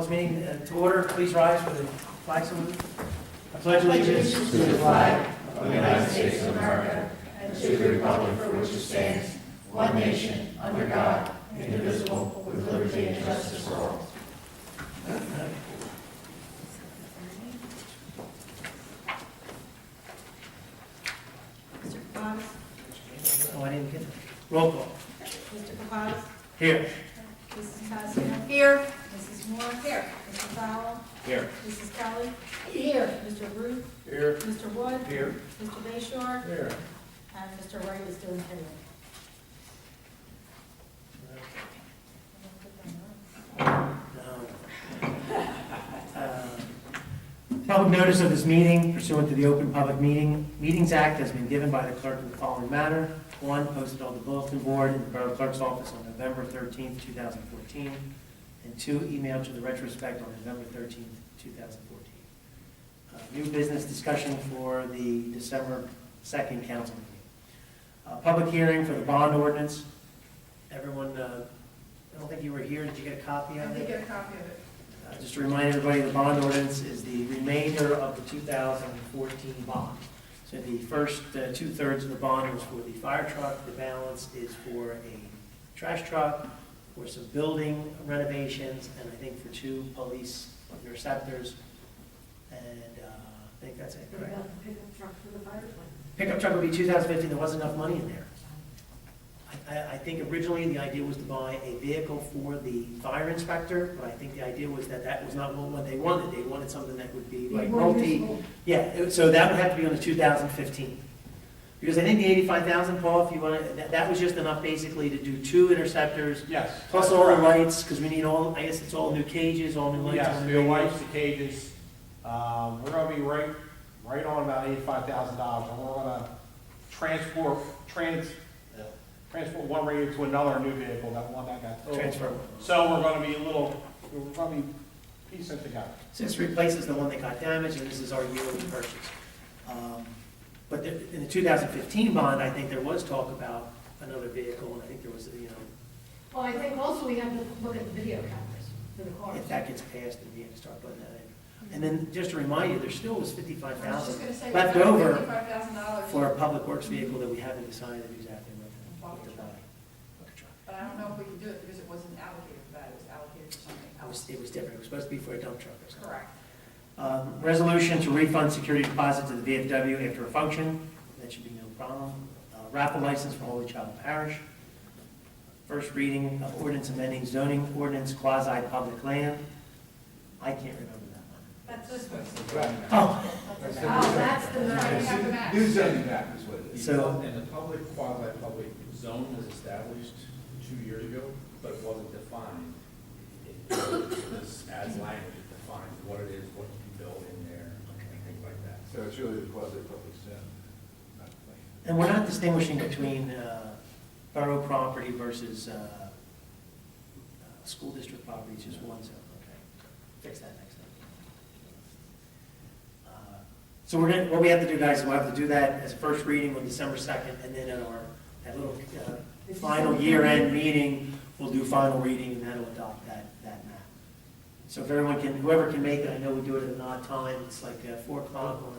this meeting to order. Please rise for the flag salute. I pledge allegiance to the flag of the United States of America and to the republic for which it stands, one nation, under God, indivisible, with liberty and justice for all. Mr. Caucus? Oh, I didn't get it. Roll call. Mr. Caucus? Here. Mrs. Tasiano? Here. Mrs. Moore? Here. Mr. Fowle? Here. Mrs. Kelly? Here. Mr. Ruth? Here. Mr. Wood? Here. Mr. Bayshore? Here. And Mr. Wright is doing payroll. Public notice of this meeting pursuant to the Open Public Meetings Act has been given by the clerk in the following manner. One, posted on the bulletin board in the Borough Clerk's office on November 13th, 2014. And two, emailed to the retrospect on November 13th, 2014. New business discussion for the December 2nd council meeting. Public hearing for the bond ordinance. Everyone, I don't think you were here. Did you get a copy of it? I did get a copy of it. Just to remind everybody, the bond ordinance is the remainder of the 2014 bond. So the first two-thirds of the bond was for the fire truck, the balance is for a trash truck, for some building renovations, and I think for two police interceptors, and I think that's it, correct? What about the pickup truck for the fire department? Pickup truck would be 2015, there wasn't enough money in there. I think originally the idea was to buy a vehicle for the fire inspector, but I think the idea was that that was not what they wanted. They wanted something that would be like so that would have to be on the 2015. Because I think the 85,000, Paul, if you want to, that was just enough basically to do two interceptors. Yes. Plus all the lights, because we need all, I guess it's all new cages, all new lights. Yes, all the new lights, the cages. We're gonna be right on about $85,000, and we're gonna transport one radio to another new vehicle, that one that got totaled. Transfer. So we're gonna be piecing together. So this replaces the one that got damaged, and this is our yearly purchase. But in the 2015 bond, I think there was talk about another vehicle, and I think there was, Well, I think also we have to look at the video cameras for the cars. if that gets passed, then we have to start putting that in. And then, just to remind you, there still was I was just $55,000 gonna say, left we have over $55,000. for a public works vehicle that we haven't decided exactly what to buy. Bucket truck. But I don't know if we can do it because it wasn't allocated for that, it was allocated for something else. It was different, it was supposed to be for a dump truck or something. Correct. Resolution to refund security deposit to the VFW after a function, that should be no problem. Raffle license for Holy Child Parish. First reading of ordinance amending zoning ordinance quasi-public land. I can't remember that one. That's this one. Oh, That's the We nice. have the map. New zoning map is what it is. So- And the public, quasi-public zone was established 2 years ago, but it wasn't defined. This adds language, it defines what it is, what you can build in there, and things like that. So it's really the quasi-public zone, not plan. and we're not distinguishing between borough property versus school district property, it's just one zone, okay? Fix that next time. So what we have to do, guys, is we'll have to do that as a first reading on December 2nd, and then at that little final year-end meeting, we'll do final reading, and that'll adopt that map. So if everyone can, whoever can make it, I know we do it at an odd time, it's like 4 o'clock on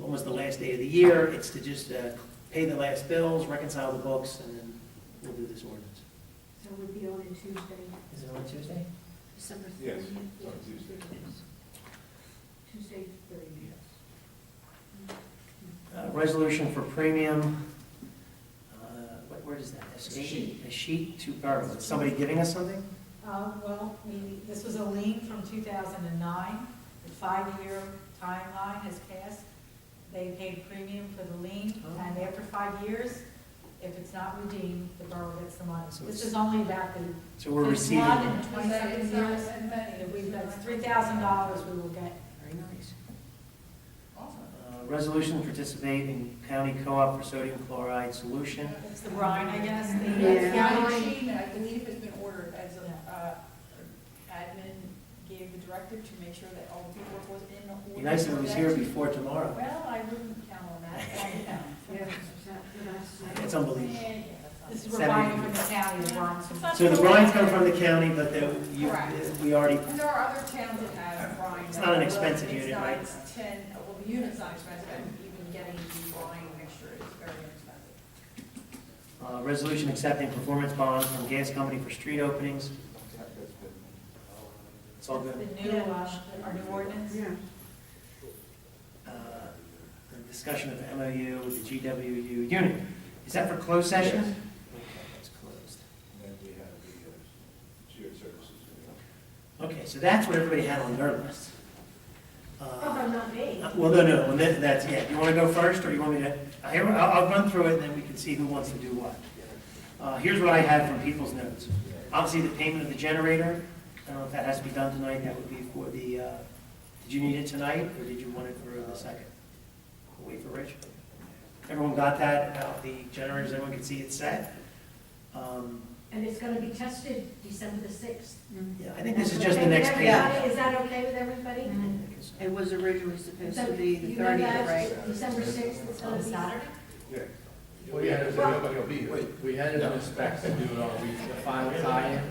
almost the last day of the year, it's to just pay the last bills, reconcile the books, and then we'll do this ordinance. So it would be on Tuesday, Is it on Tuesday? December 30th? Yes, it's on Tuesday. Tuesday, 30th. Resolution for premium, where is that? A sheet to Borough. Is somebody giving us something? Well, this was a lien from 2009. The 5-year timeline has passed. They paid premium for the lien, and after 5 years, if it's not redeemed, the borough gets the money. So This it's- is only about the So we're first receiving. one in It's 27 not years. as many. If we've got $3,000 we will get. Very nice. Awesome. Resolution to participate in county co-op for sodium chloride solution. It's the brine, I guess. The Yeah. machine, I believe, has been ordered as admin gave the directive to make sure that all the paperwork was in order. Be nice if it was here before tomorrow. Well, I wouldn't count on that. Yeah, is that the last night? It's unbelievable. This is we're buying from the town county, the brines. It's not So the the brines whole- come from the county, but Correct. we already, And there are other towns that have brine. It's not an expensive unit, right? It's not 10, well, the unit's not expensive, and even getting the brine mixture is very inexpensive. resolution accepting performance bonds from gas company for street openings. That's been, It's all good. The new, our new ordinance. Uh, the discussion of the MOU with the GWU unit. Is that for closed session? Yes. It's closed. and then we have the shared services. Okay, so that's what everybody had on their list. Oh, but not me. Well, no, and that's, yeah, you want to go first, or you want me to, I'll run through it, and then we can see who wants to do what. Here's what I have from people's notes. Obviously, the payment of the generator, I don't know if that has to be done tonight, that would be for the, did you need it tonight, or did you want it for the second? We'll wait for Rich. Everyone got that, about the generators, everyone can see it set? And it's gonna be tested December the 6th. Yeah, I think this is just the next page. Is that okay with everybody? It was originally supposed So to be the you know 30th, that, right? December 6th, it's gonna On be. Saturday? Yeah. Well, yeah, Nobody will be here. we had it in the specs to do it on a week, the final tie-in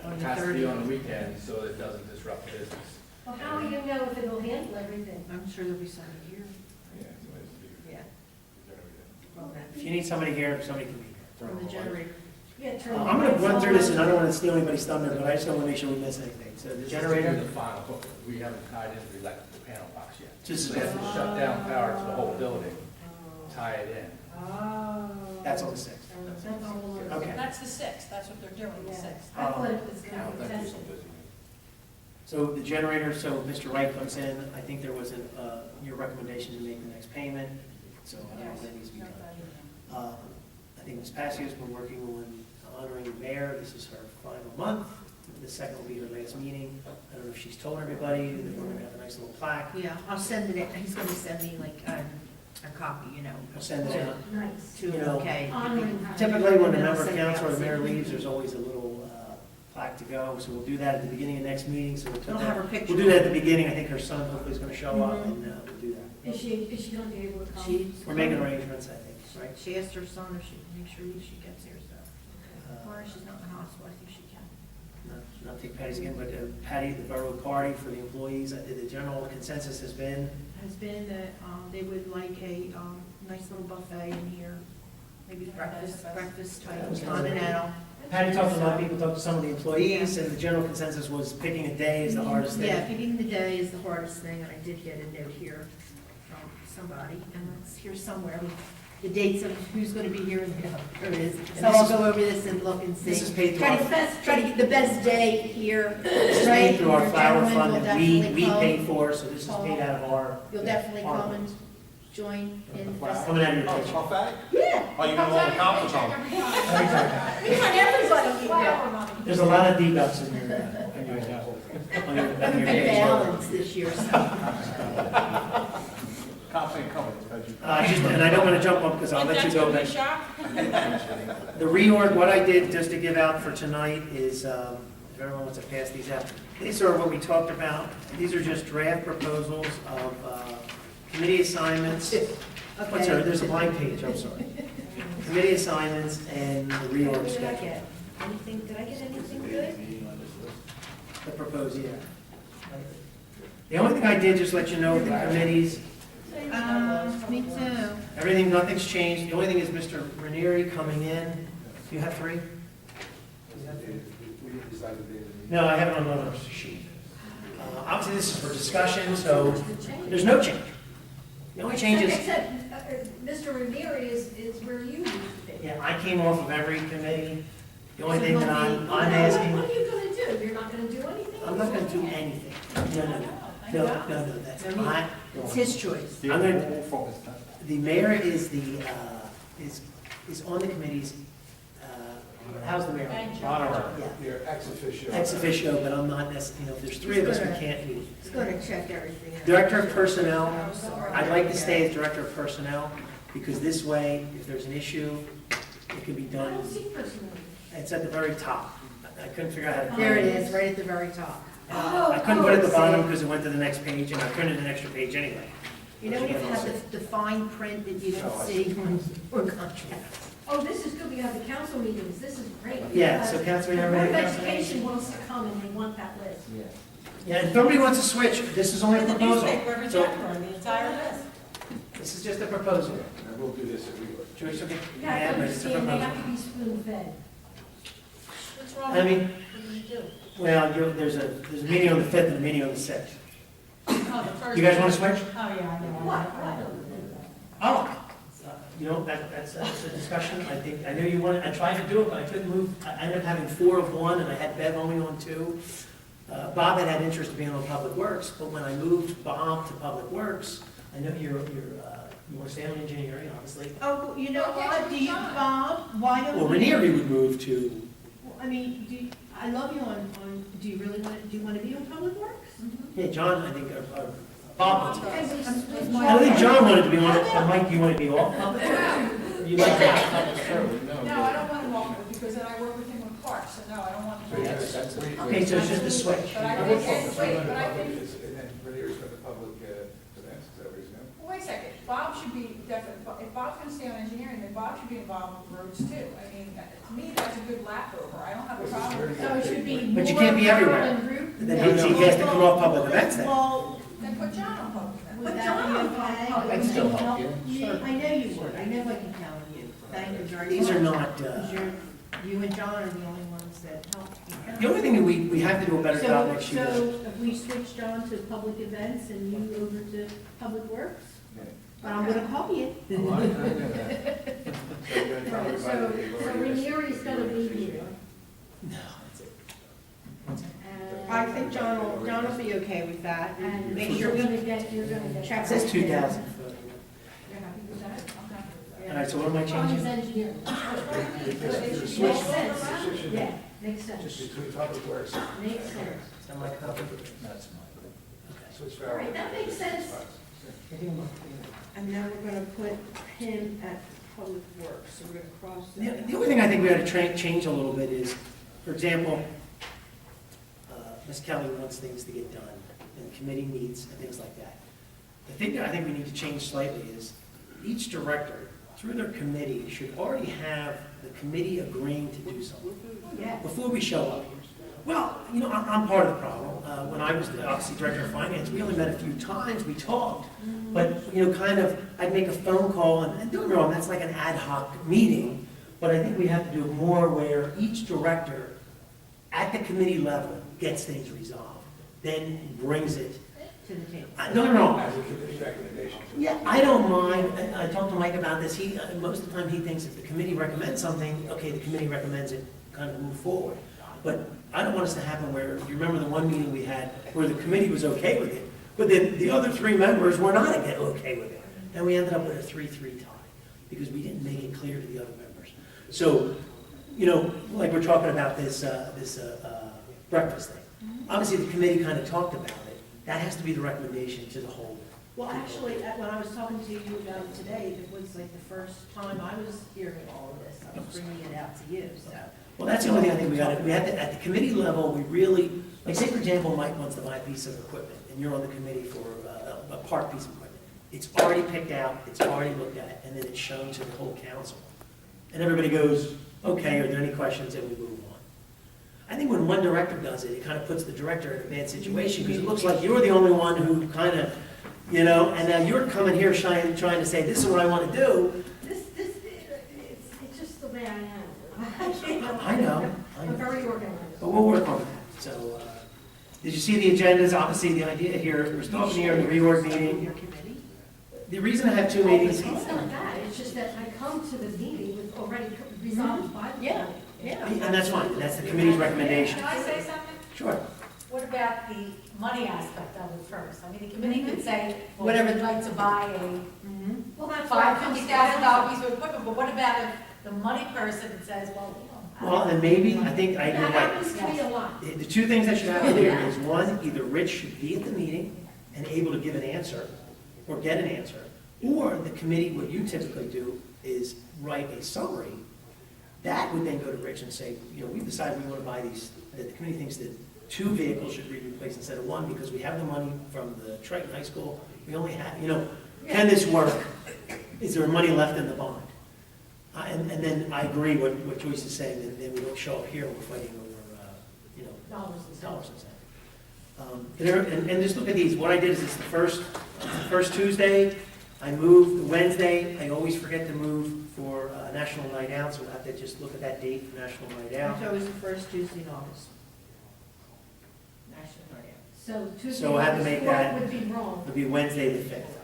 On the has to be on 30th. the weekend, so it doesn't disrupt business. Well, how will you know if it'll handle everything? I'm sure there'll be somebody here. Yeah, somebody's here. Yeah. Well, If you need somebody here, somebody can be here. From the generator. Yeah, turn I'm gonna the run lights through this, on. and I don't wanna steal anybody's thunder, but I just don't wanna make sure we miss anything. So the This is generator, the final hook, we haven't tied into the electrical panel box yet. Just- So they have to shut down power to the whole building, tie it in. Oh. that's on the 6th. That's all we'll learn. Okay. That's the 6th, that's what they're doing, the Yeah. 6th. I thought it was I gonna don't be think tested. so busy. So the generator, so Mr. Wright comes in, I think there was your recommendation to make the next payment, so I don't know if that needs to be done. I think Ms. Passio's been working on honoring the mayor, this is her final month, the second will be her last meeting. I don't know if she's told everybody that we're gonna have a nice little plaque, Yeah, I'll send it, he's gonna send me like a copy, you know. I'll send it out. Nice. To, You know, okay. Honoring her. Typically, when a And I'll member of send it council or out. the mayor leaves, there's always a little plaque to go, so we'll do that at the beginning of next meeting, so we'll put I'll have her that. picture. We'll do that at the beginning, I think her son hopefully is gonna show up, Mhm. and we'll do that. Is she gonna be able to come? We're making arrangements, I think, right? She asked her son if she, make sure she gets here, so. Or she's not in the hospital, I think she can. Not take Patty's again, but Patty, the borough party for the employees, the general consensus has been, Has been that, they would like a, nice little buffet in here, maybe breakfast type, continental. Patty talked to a lot of people, talked to some of the employees, and the general consensus was picking a day is the hardest thing. Yeah, picking the day is the hardest thing, and I did get a note here from somebody, and it's here somewhere, the dates of who's gonna be here, and there it is. So I'll go over this and look and see. This is paid through Try our, to get the best day here, this is right? paid through our Your flower gentlemen fund will that we definitely come. pay for, so this is paid out of our. You'll definitely our- come and join in. Coming out of your paycheck. Oh, fact? Yeah. Oh, you got a lot of conference on. Every time. We want everybody here. Flower money. There's a lot of deducts in your, on your paycheck. Balance this year, so. Cops ain't coming, because you. And I don't want to jump up because I'll let you go. That's But gonna be a shock. the reorg, what I did just to give out for tonight is, if everyone wants to pass these out, these are what we talked about. These are just draft proposals of committee assignments. What's there? There's a blank page, I'm sorry. Committee assignments and the reorg What did I schedule. get? Anything, did I get anything good? The proposed, yeah. The only thing I did, just let you know, the committees, Me too. everything, nothing's changed. The only thing is Mr. Ranieri coming in. Do you have three? We didn't decide the day of the meeting. No, I have it on another sheet. Obviously, this is for discussion, so there's no change. The only change is, Except, Mr. Ranieri is where you used to be. yeah, I came off of every committee. The only thing that I'm asking, What are you gonna do? You're not gonna do anything? I'm not gonna do anything. No, that's not. It's his choice. I'm gonna- We'll focus. The mayor is is on the committees, how's the mayor? Honorary. Yeah, You're ex officio. ex officio, but I'm not necessarily, if there's three of us, we can't meet. He's gonna check everything out. Director of Personnel, I'm sorry. I'd like to stay as Director of Personnel, because this way, if there's an issue, it can be I done. don't see personally. It's at the very top. I couldn't figure out how to. There it is, right at the very top. I couldn't put it at the bottom because it went to the next page, and I printed an extra page anyway. You know, when you have the fine print that you don't see on contracts. Oh, this is good, we have the council meetings, this is great. Yeah, so Councilman, The Board of everybody, Councilman? Education wants to come and they want that list. Yeah, if nobody wants to switch, this is only a In the proposal. newspaper every So, January, the entire list. this is just a proposal. And we'll do this every year. Joyce, okay? You have to but it's a understand, they proposal. have to be spoon-fed. What's wrong? I mean, What did you do? well, there's a meeting on the 5th and a meeting on the 6th. Oh, the first. You guys want to switch? Oh, yeah, I know. What? Oh, you know, that's a discussion, I know you wanted, I tried to do it, but I couldn't move, I ended up having 4 of 1, and I had Bev only on 2. Bob had interest in being on Public Works, but when I moved Bob to Public Works, I know you want to stay on engineering, obviously. Oh, you know what, do you, Bob, why don't Well, we? Ranieri would move to, I mean, I love you on, do you really want, do you want to be on Public Works? yeah, John, I think, Bob wants to. And we split I don't think one. John wanted to be on it, and Mike, do you want to be off Public Works? Or you like that? No, I don't want him off, because then I work with him on parks, so no, I don't want him. So that's the. Okay, so it's just a switch. But I Public think, focus, wait, on but I public think, is- and then Ranieri's got the public events, is that what he's doing? wait a second, Bob should be definitely, if Bob's gonna stay on engineering, then Bob should be involved with roads too. I mean, to me, that's a good lap over, I don't have a problem with So it should be But you more can't be everywhere. Carol and group. Then he has to come off public events then. Well, Then put John on public events. would But that John, be okay? I'd still help you. me? I know you would, I know I can count on you, thank you very much. These are not, 'Cause you and John are the only ones that help. the only thing that we have to do a better job next year. So if we switch John to public events and you over to Public Works, Yeah. but I'm gonna copy it. Oh, I know that. So you're gonna tell Right, everybody so, that they've so already missed Ranieri's the gonna be organization. here. No, that's it. And- I think John will be okay with that, and And make so sure you're we gonna get. check It says 2,000. You're happy with that? All right, so what am I John is changing? engineering. It's a Makes switch. sense. Switch it. Yeah, makes sense. Just between public works. Makes sense. Sound like copy? That's mine. Switch All right, that makes sense. And then we're gonna put him at Public Works, so we're gonna cross The that. the only thing I think we ought to change a little bit is, for example, Ms. Kelly wants things to get done, and committee meets and things like that. The thing that I think we need to change slightly is, each director, through their committee, should already have the committee agreeing to do something Yeah. before we show up. Well, you know, I'm part of the problem. When I was obviously director of finance, we only met a few times, we talked. But, you know, kind of, I'd make a phone call, and don't get me wrong, that's like an ad hoc meeting. But I think we have to do more where each director, at the committee level, gets things resolved, then brings it. To the table. Don't get me wrong, As a committee recommendation. yeah, I don't mind, I talked to Mike about this, most of the time he thinks if the committee recommends something, okay, the committee recommends it, kind of move forward. But I don't want us to happen where, you remember the one meeting we had where the committee was okay with it, but then the other 3 members were not okay with it. And we ended up with a 3-3 tie, because we didn't make it clear to the other members. So, you know, like we're talking about this breakfast thing. Obviously, the committee kind of talked about it. That has to be the recommendation to the whole. Well, actually, when I was talking to you about it today, it was like the first time I was hearing all of this, I was bringing it out to you, so. Well, that's the only thing I think we got to, we have to, at the committee level, we really, like, say, for example, Mike wants to buy a piece of equipment, and you're on the committee for a park piece of equipment. It's already picked out, it's already looked at, and then it's shown to the whole council. And everybody goes, okay, are there any questions, and we move on. I think when one director does it, it kind of puts the director in a bad situation, because it looks like you're the only one who kind of, you know, and now you're coming here trying to say, this is what I want to do. It's just the way I am. I know. I'm very organized. But we'll work on that. So, did you see the agendas? Obviously, the idea here, we're still here in the reorg meeting. Your committee? The reason I have 2 meetings, It's not that, it's just that I come to the meeting with already resolved by the. Yeah, yeah. and that's fine, that's the committee's recommendation. Can I say something? Sure. What about the money aspect of it first? I mean, the committee could say, well, Whatever we'd like to buy a Mhm. Well, that's why it comes down $550,000 piece of equipment, but what about if the money person says, well, you know, Well, and maybe, I think, I That agree. happens to me a lot. The 2 things that should happen here is, one, either Rich should be at the meeting and able to give an answer, or get an answer, or the committee, what you typically do is write a summary. That would then go to Rich and say, you know, we've decided we want to buy these, that the committee thinks that 2 vehicles should be replaced instead of 1, because we have the money from the Triton High School, we only have, you know, can this work? Is there money left in the bond? And then I agree what Joyce is saying, that then we don't show up here, we're fighting over, Dollars and cents. dollars and cents. And just look at these, what I did is it's the first Tuesday, I moved Wednesday, I always forget to move for National Night Out, so we'll have to just look at that date for National Night Out. It's always the first Tuesday in August. National Night Out. So Tuesday, So I have to make that- would be wrong. It'll be Wednesday the 5th.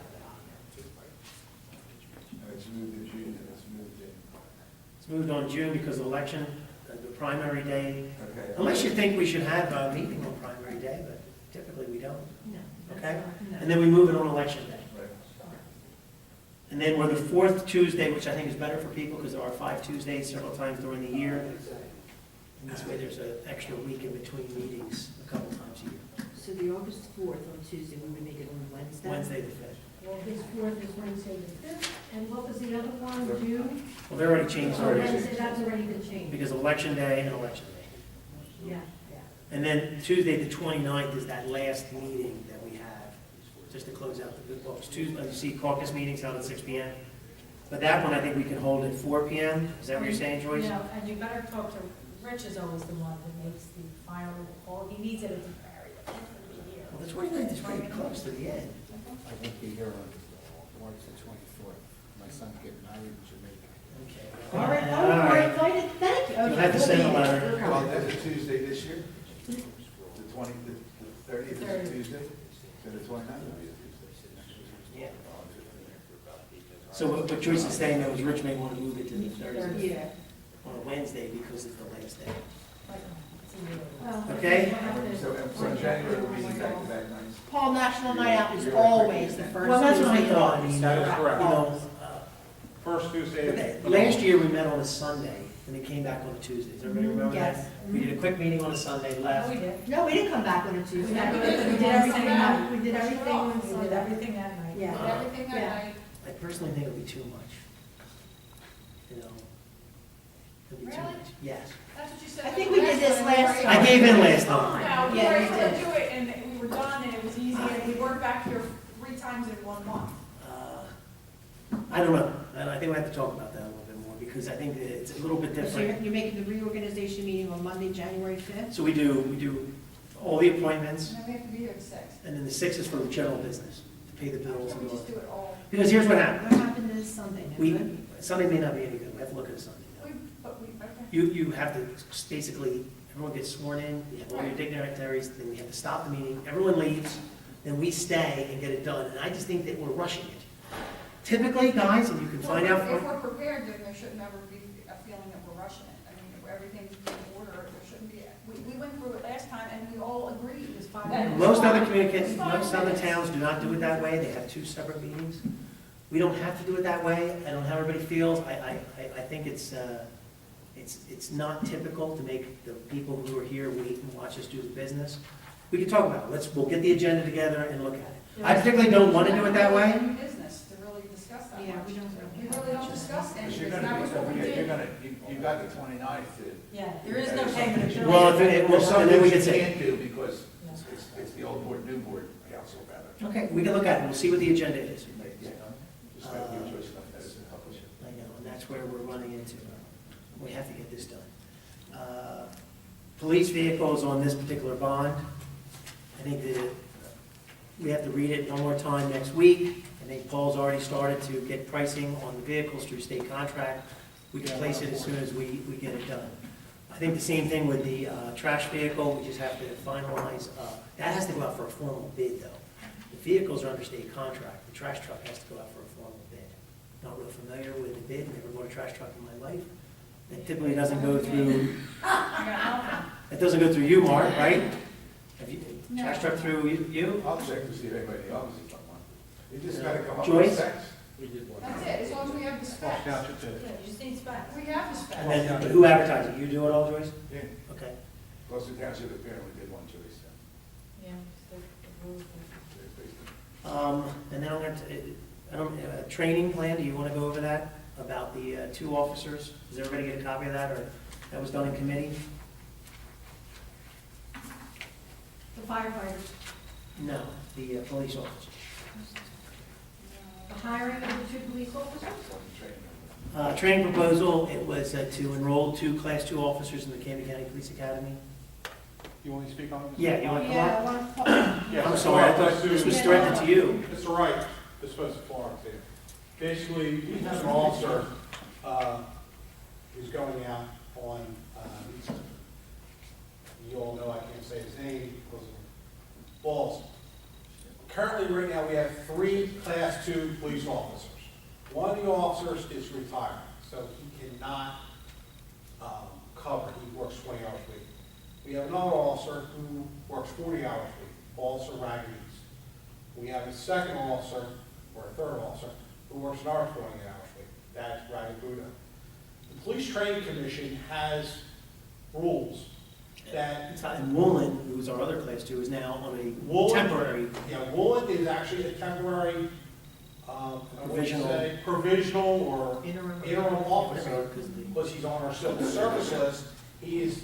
It's moved in June and it's moved in. It's moved on June because of election, the primary day. Okay. Unless you think we should have a meeting on primary day, but typically we don't. No. that's Okay. not- no. And then we move it on election day. Right. And then we're the fourth Tuesday, which I think is better for people because there are 5 Tuesdays several times during the year. And this way there's an extra week in between meetings a couple times a year. So the August 4th on Tuesday, we would make it on Wednesday? Wednesday the 5th. August 4th is Wednesday the 5th, and what was the other one, June? Well, they're already changed Oh, already Wednesday, that's already been changed. because of election day and election day. Yeah. And then Tuesday the 29th is that last meeting that we have, just to close out the good books. Tuesday, you see caucus meetings held at 6 PM. But that one, I think we can hold at 4 PM. Is that what you're saying, Joyce? You know, and you better talk to, Rich is always the one that makes the final call, he needs it at the very end of the year. Well, the 29th is pretty close to the end. I won't be here on March the 24th. My son's getting married in Jamaica. Okay. All right, All oh, we're right. invited, thank you. You'll Okay, have to we'll send be a there. letter. We're Well, coming. there's a Tuesday this year, the 30th is a Tuesday, so the 29th will be a Tuesday. Yeah. So what Joyce is saying, that was Rich may want to move it to the Thursday Yeah. on a Wednesday because it's the last day. It's a year. Well, Okay. we'll have to- So in January, we'll be back-to-back nights. Paul, National Night Out is always the first. Well, that's what I Tuesday in thought. I August. mean, That is correct. you know, First Tuesday. last year we met on a Sunday and it came back on a Tuesday. Does everybody remember that? Yes. We did a quick meeting on a Sunday, No, left. we did. No, we didn't come back on a Tuesday. Yeah, We we did. did everything night. We did Push it everything off. on We did Sunday. everything that night. Yeah. Did everything that Yeah. night. I personally think it would be too much. You know, it would be too Really? much. Yes. That's what you said. I think we did this time. last I gave in last time. No, we Yeah, were you able did. to do it and we were done and it was easy and we weren't back here 3 times in 1 month. I don't know. I think we have to talk about that a little bit more because I think that it's a little bit So different. you're making the reorganization meeting on Monday, January 5th? So we do all the appointments And then we have to be here at 6. and then the 6th is for the general business, to pay the bills So and we all just do that. it all. Because here's what What happened. happened this Sunday? no We, good? Sunday may not be any good. We have to look at a Sunday. We, but we, okay. You have to basically, everyone gets sworn in, you have all your dignitaries, then we have to stop the meeting, everyone leaves, then we stay and get it done. And I just think that we're rushing it. Typically, guys, and you can find out If from, we're prepared, then there should never be a feeling that we're rushing it. I mean, if everything's in order, there shouldn't be, we went through it last time and we all agreed. It was 5 that- minutes. most other most other towns do not do it that way. They have 2 separate meetings. We don't have to do it that way. I don't know how everybody feels. I think it's not typical to make the people who are here wait and watch us do the business. We can talk about it. We'll get the agenda together and look at it. I particularly don't want to do it that way. Any business to really discuss that Yeah, much. we don't We really. really don't discuss Because anything. you're That gonna was what we be, did. you got the 29th to. Yeah, there is no payment of bills. Well, if it, well, There's some and then we things can you say, can't do because it's the old board, new board council better. okay, we can look at it. We'll see what the agenda is. Yeah, just gotta give Joyce enough medicine to help us. I know, and that's where we're running into. We have to get this done. Police vehicles on this particular bond. I think that we have to read it one more time next week. I think Paul's already started to get pricing on the vehicles through state contract. We can place it as soon as we get it done. I think the same thing with the trash vehicle. We just have to finalize. That has to go out for a formal bid, though. The vehicles are under state contract. The trash truck has to go out for a formal bid. Not real familiar with the bid, never bought a trash truck in my life. It typically doesn't go through, it doesn't go through you, Mark, right? Have you, trash truck through you? I'll check to see if anybody in the office has got one. You just gotta come up Joyce? with specs. We did one. That's it, as long as we have the specs. Township did. Yeah, you just need specs. We have the specs. And then, but who advertises it? You do it all, Joyce? Yeah, Okay. Gloucester Township apparently did one, Joyce. Yeah, the rules. And then I'm going to, training plan, do you want to go over that? About the 2 officers? Does everybody get a copy of that, or that was done in committee? The firefighters, No, the police officers. the hiring of the 2 police officers. Training proposal, it was to enroll 2 Class 2 officers in the Camden County Police Academy. You want me to speak on this? Yeah, you want to come Yeah, up? I want to. Yeah, I'm sorry, I thought let's do this was it. directed to you. Mr. Wright, this was Florence here. Basically, we have an officer, who's going out on, you all know I can't say his name because of balls. Currently, right now, we have 3 Class 2 police officers. One of the officers is retired, so he cannot, cover, he works 20 hours a week. We have another officer who works 40 hours a week, Officer Ragnese. We have a second officer, or a third officer, who works another 20 hours a week, that's Ragabuda. The Police Training Commission has rules that And Woolen, who's our other Class 2, is now on a Woolen- temporary. Yeah, Woolen is actually a temporary, Provisional. provisional or interim officer, Because the- because he's on our civil service list. He is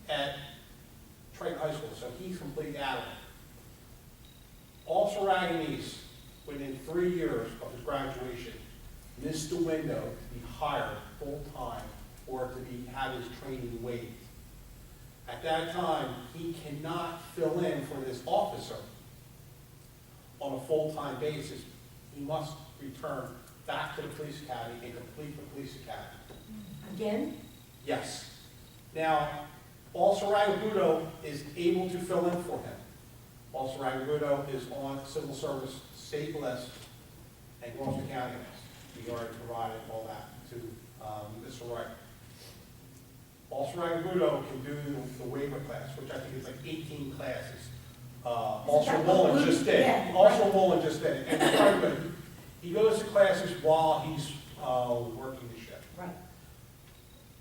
at Triton High School, so he's completely out of it. Officer Raganese, within 3 years of his graduation, missed the window to be hired full-time or to have his training waived. At that time, he cannot fill in for this officer on a full-time basis. He must return back to the police academy and complete the police academy. Again? Yes. Now, Officer Ragabudo is able to fill in for him. Officer Ragabudo is on civil service state list and Gloucester County list. We already provided all that to Mr. Wright. Officer Ragabudo can do the waiver class, which I think is like 18 classes. Officer Mullen just did. Yeah. Officer Mullen just did. And it's very good. He goes to classes while he's working the shift. Right.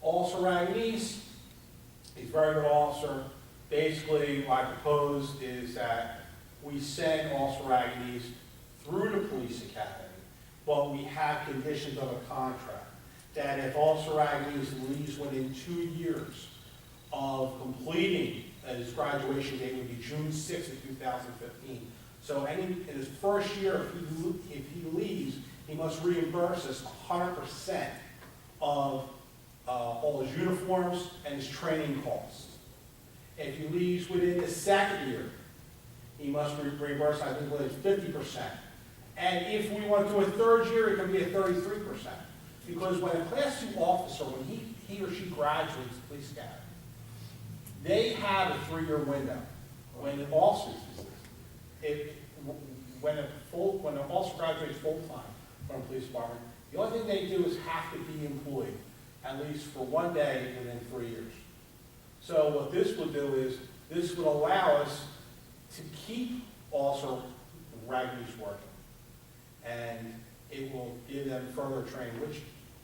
Officer Ragnese, he's a very good officer. Basically, what I propose is that we send Officer Ragnese through the police academy, but we have conditions of a contract. That if Officer Ragnese leaves within 2 years of completing, his graduation date would be June 6th of 2015. So in his first year, if he leaves, he must reimburse us 100% of all his uniforms and his training costs. If he leaves within the second year, he must reimburse, I think, it's 50%. And if we want to do a third year, it can be a 33%. Because when a Class 2 officer, when he or she graduates the police academy, they have a 3-year window. When an officer, when an officer graduates full-time from the police department, the only thing they do is have to be employed, at least for 1 day within 3 years. So what this would do is, this would allow us to keep Officer Ragnese working. And it will give them further training, which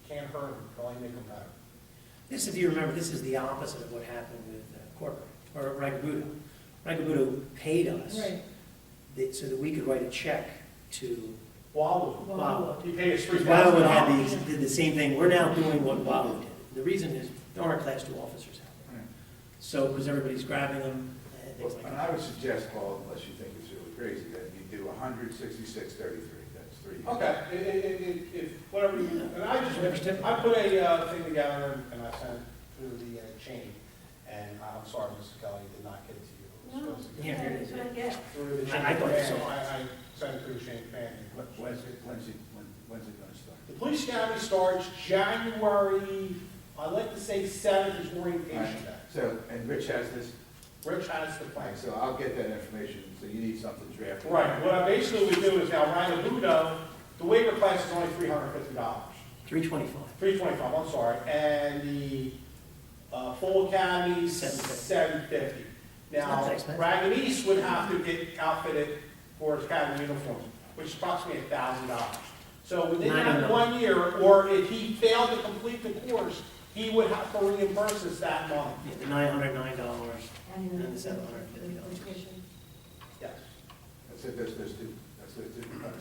can't hurt them, can only make them better. This, if you remember, this is the opposite of what happened with corporate, or Ragabudo. Ragabudo paid us so that we could write a check to Wildwood, Wildwood. he paid us $3,000. Wildwood did the same thing. We're now doing what Wildwood did. The reason is there aren't Class 2 officers out there. So, because everybody's grabbing them and things like And that. I would suggest, Paul, unless you think it's really crazy, that you do 166.33, that's 3 years. Okay, if, whatever you, and I put a thing together and I sent it through the chain, and I'm sorry, Mrs. Kelly, did not get it to you. It was supposed to get Here it is. through the chain. I thought you saw it. I sent it through the chain command. When's it gonna start? The police academy starts January, I'd like to say 7th is orientation day. So, and Rich has this, Rich has the plan. so I'll get that information, so you need something drafted. Right, what I basically would do is now Ragabudo, the waiver class is only $350. 325. $325, I'm sorry, and the full academy is $750. $750. It's not Now, that expensive. Raganese would have to get outfitted for his academy uniforms, which is approximately $1,000. So within that $900. 1 year, or if he failed to complete the course, he would have to reimburse us that money. Yeah, the $909 and the $750. Yes. That's it, there's two, that's it.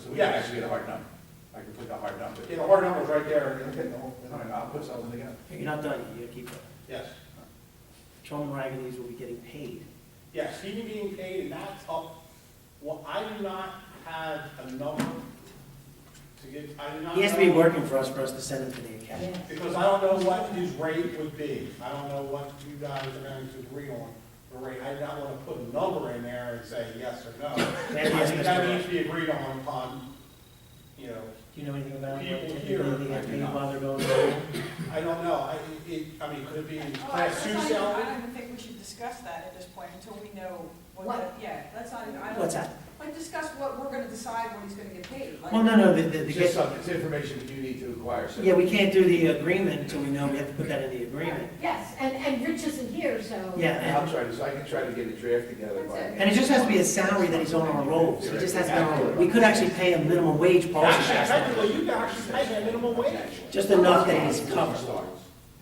So we Yes. can actually get a hard number. I can put the hard number. Yeah, the hard number's right there. Okay, no, I'll put something together. You're not done yet. You gotta keep going. Yes. Truman Raganese will be getting paid. Yes, he's being paid, and that's up. Well, I do not have a number to get, I do not He has to be know- working for us to send him to the academy. Yeah. Because I don't know what his rate would be. I don't know what you guys are going to agree on the rate. I do not want to put a number in there and say yes or no. Maybe I yes, think Mr. that Wright. needs to be agreed on, you know, Do you know anything about what People typically here, they I get do paid not. while they're going to school? I don't know. I mean, could it be Oh, class two I salary? don't even think we should discuss that at this point until we know What? what, yeah, that's not even, I don't. What's that? Like, discuss what we're gonna decide what he's gonna get paid, like. Well, no, the It's just something, it's information that you need to acquire. so- yeah, we can't do the agreement until we know, we have to put that in the agreement. Yes, and Rich isn't here, so. Yeah, And I'll and, try to, so I can try to get a draft together by. That's it. and it just has to be a salary that he's on our rolls. He just has to be on our rolls. We could actually pay him minimum wage policy, Actually, technically, you can actually pay him minimum wage. just enough that he's covered.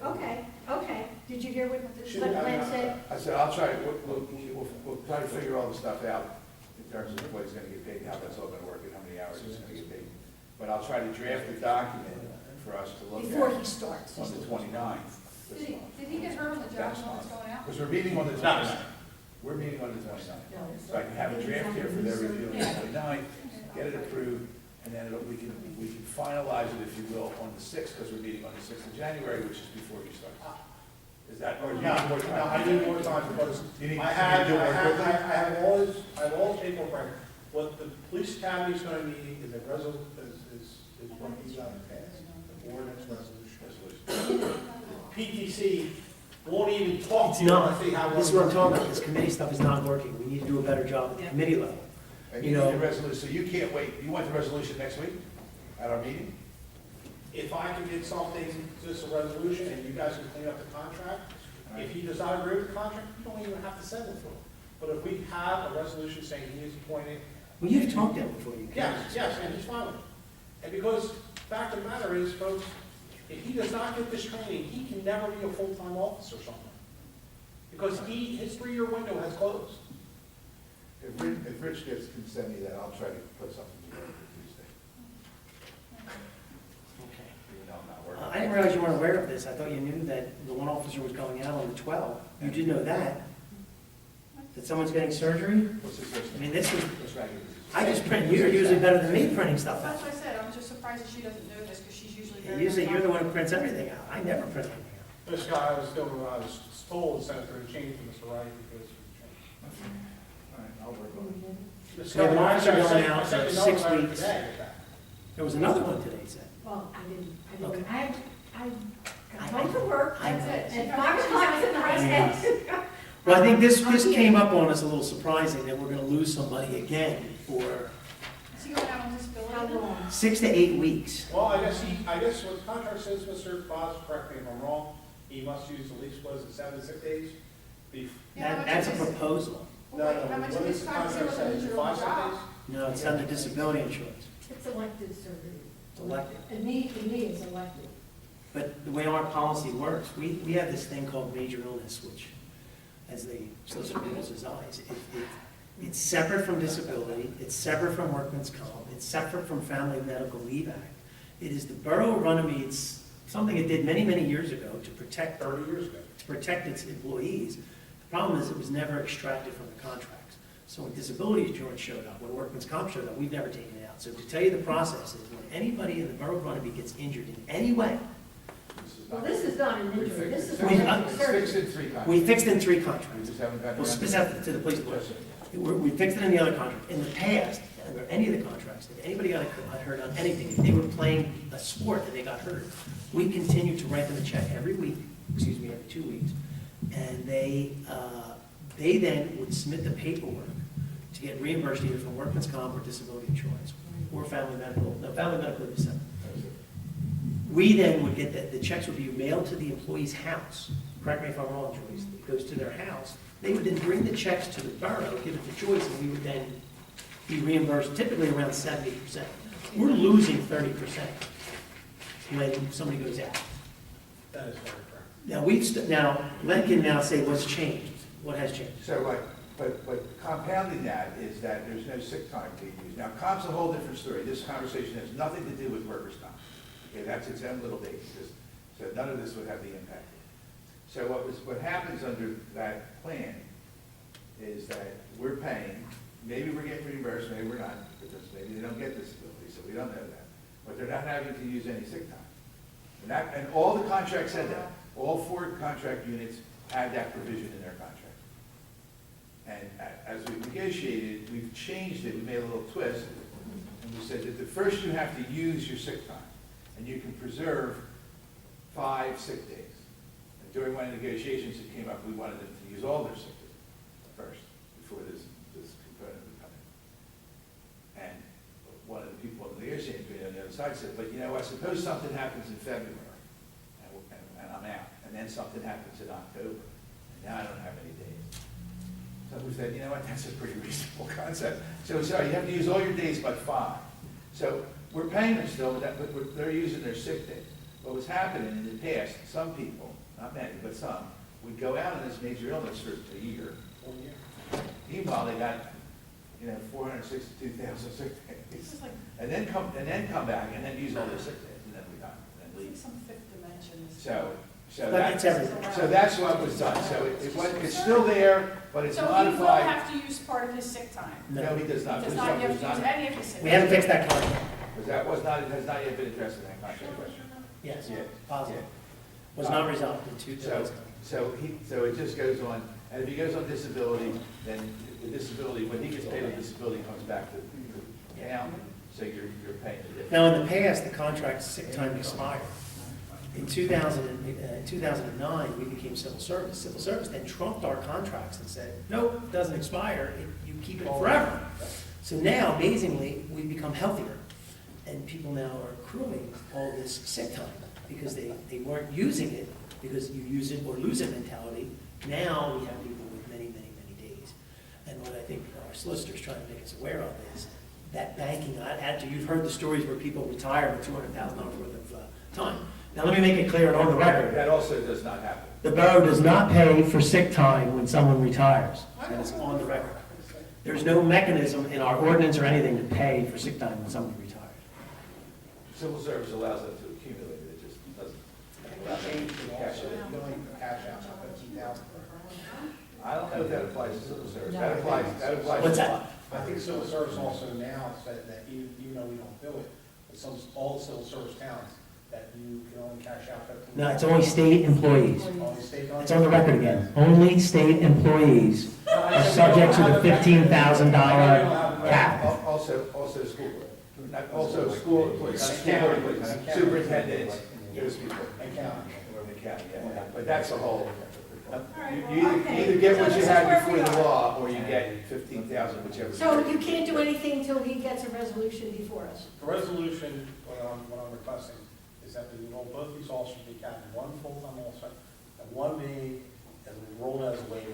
Okay, okay. Did you hear what Should- Glenn said? I said, I'll try, we'll try to figure all the stuff out in terms of what he's gonna get paid, how that's all gonna work, and how many hours he's gonna get paid. But I'll try to draft a document for us to look Before at he starts. on the 29th. Did he get hurt on the job when it's going out? Because we're meeting on the 29th. We're meeting on the 29th. No. So I can have a draft here for their review on the 29th, get it approved, and then we can finalize it, if you will, on the 6th, because we're meeting on the 6th of January, which is before you start. Is that, or you No, need more no, time? I need more time because You need- I have, you need to do more quickly? I have all his paperwork. Right. What the police academy is going to need is a is what he's got to pass, the ordinance resolution. PTC won't even talk It's to you not. and see how. This is what I'm talking about. This committee stuff is not working. We need to do a better job at the committee level. And You you need know- the resolution, so you can't wait, you want the resolution next week at our meeting? If I can get something, just a resolution, and you guys can clean up the contract, if he does not agree with the contract, you don't even have to send it to him. But if we have a resolution saying he is appointed, Well, you've talked to him before you came. yes, and he's fine with it. And because, fact of the matter is, folks, if he does not get this training, he can never be a full-time officer somewhere. Because his 3-year window has closed. If Rich can send me that, I'll try to put something together for Tuesday, Okay. even though I'm not working. I didn't realize you weren't aware of this. I thought you knew that the one officer was going out on the 12th. You did know that? That someone's getting surgery? What's his first I name? mean, this was, What's Raggedy? I just print, you're usually better than me printing stuff That's out. what I said, I'm just surprised that she doesn't know this, because she's usually And very. usually you're the one who prints everything out. I never print anything out. This guy was doing what I was told, Senator, to change to Mr. Wright because he changed. All right, I'll work on it. This We have an guy- officer I going sent- out I sent for the 6 note letter weeks. today with that. There was another one today, he said. Well, I Okay. didn't, I got home from work, I that's know. it. At 5 o'clock tonight. Well, I think this came up on us a little surprising, that we're gonna lose somebody again for Is he going out on disability? How long? 6 to 8 weeks. Well, I guess what the contract says, Mr. Boss, correct me if I'm wrong, he must use at least, what is it, 7 to 6 days? Yeah, how much That's a is his- proposal. Well, wait, how much What of does his the time is he contract say? looking Is to it do on 5 the sick job? days? No, it's under disability insurance, It's elected surgery. elected. And me, it's elected. But the way our policy works, we have this thing called major illness, which, as the solicitor rolls his eyes, it's separate from disability, it's separate from workman's comp, it's separate from Family Medical Leave Act. It is the Borough of Runnemede's, something it did many, many years ago to protect 30 years ago. its employees. The problem is it was never extracted from the contracts. So when disability insurance showed up, when workman's comp showed up, we've never taken it out. So to tell you the process is, when anybody in the Borough of Runnymede gets injured in any way, Well, this is not an injury, this is We- elective It's surgery. fixed in 3 contracts. we fixed in 3 We contracts. just haven't gotten Well, around to it. specific to the police department. We fixed it in the other contract. In the past, under any of the contracts, if anybody got hurt on anything, if they were playing a sport and they got hurt, we continued to write them a check every week, every 2 weeks. And they then would submit the paperwork to get reimbursed either from workman's comp or disability insurance, or family medical would be separate. We then would get the checks would be mailed to the employee's house. Correct me if I'm wrong, Joyce. It goes to their house. They would then bring the checks to the borough, give it to Joyce, and we would then be reimbursed typically around 70%. We're losing 30% when somebody goes out. That is very correct. Now, Len can now say what's changed. What has changed? So but compounding that is that there's no sick time being used. Now, comp's a whole different story. This conversation has nothing to do with workers' comp. Okay, that's its own little baby, so none of this would have the impact. So what happens under that plan is that we're paying, maybe we're getting reimbursed, maybe we're not, because maybe they don't get disability, so we don't know that. but they're not having to use any sick time. And all the contracts said that. All 4 contract units had that provision in their contract. And as we negotiated, we've changed it, we made a little twist, and we said that the first you have to use your sick time, and you can preserve 5 sick days. And during one of the negotiations, it came up, we wanted them to use all their sick days first, before this component would come in. And one of the people on the negotiating committee on the other side said, but you know, I suppose something happens in February, and I'm out, and then something happens in October, and now I don't have any days. So we said, you know what, that's a pretty reasonable concept. So we said, you have to use all your days but 5. So we're paying them still, but they're using their sick days. What was happening in the past, some people, not many, but some, would go out on this major illness for a year. Meanwhile, they got, 462,000 sick days. This is like, And then come back and then use all their sick days, and then we got, and then leave. some fifth dimension. So But it's everything. that's what was done. So it's still there, but it's So he will modified. have to use part of his sick time. No, he does not. He does not have to use any of his sick time. We haven't fixed that contract. Because that has not yet been addressed in that contract question. Yes, Yeah. positive. Was not resolved in 2000. So it just goes on, and if he goes on disability, then the disability, when he gets paid on disability, comes back to the town, so you're paying the difference. Now, in the past, the contract sick time expired. In 2009, we became civil service. Civil service then trumped our contracts and said, nope, it doesn't expire, you keep it forever. So now, amazingly, we've become healthier, and people now are accruing all this sick time because they weren't using it because you use it or lose it mentality. Now we have people with many, many, many days. And what I think our solicitor's trying to make us aware of is that banking attitude. You've heard the stories where people retire with $200,000 worth of time. Now, let me make it clear and on the record. That also does not happen. The borough does not pay for sick time when someone retires. That is on the record. There's no mechanism in our ordinance or anything to pay for sick time when someone retires. Civil service allows them to accumulate it, it just doesn't. allow them to cash it in. Cash out, 15,000. I don't know if that applies to civil service. That applies to. What's that? I think civil service also now said that even though we don't do it, but all civil service towns, that you can only cash out 15,000. No, it's only state employees. Only state It's on the record again. Only state employees are subject to the $15,000 cap. Also school, also school employees, not school board employees, superintendents, those people. And county. Or the county, yeah. But that's a whole. All right, You well, either get what so you this is had where before we the are. law, or you get 15,000, whichever. So you can't do anything until he gets a resolution before us? The resolution, what I'm requesting, is that we enroll both these officers be capped, one full-time officer, and one being enrolled as a waiver.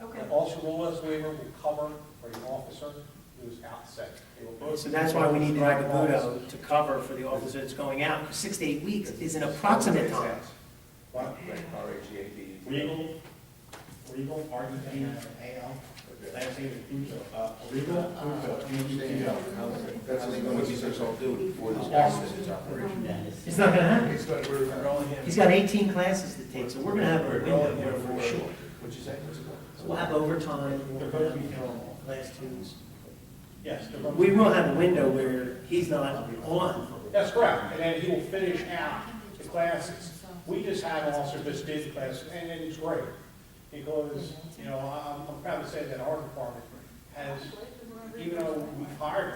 Okay. An officer enrolled as a waiver will cover for the officer who's out sick. They will both So be that's why we need full-time Dragabudo officers. to cover for the officer that's going out. 6 to 8 weeks is an approximate time. What? RHGAP. Regal, R-E-G-A-L, last name is Puzo, Regal, Puzo, P-U-Z-O. That's what he's all doing before this operation. It's not gonna happen. It's going, we're enrolling him. He's got 18 classes to take, so we're gonna have a We're window enrolling where him we're for, short. what'd you say? What's it called? So we'll have overtime, we'll have class twos. Yes, We will have a window where he's not on. that's correct, and then he will finish out the classes. We just had an officer just did the classes, and it's great, because, I'm proud to say that our department has, even though we've hired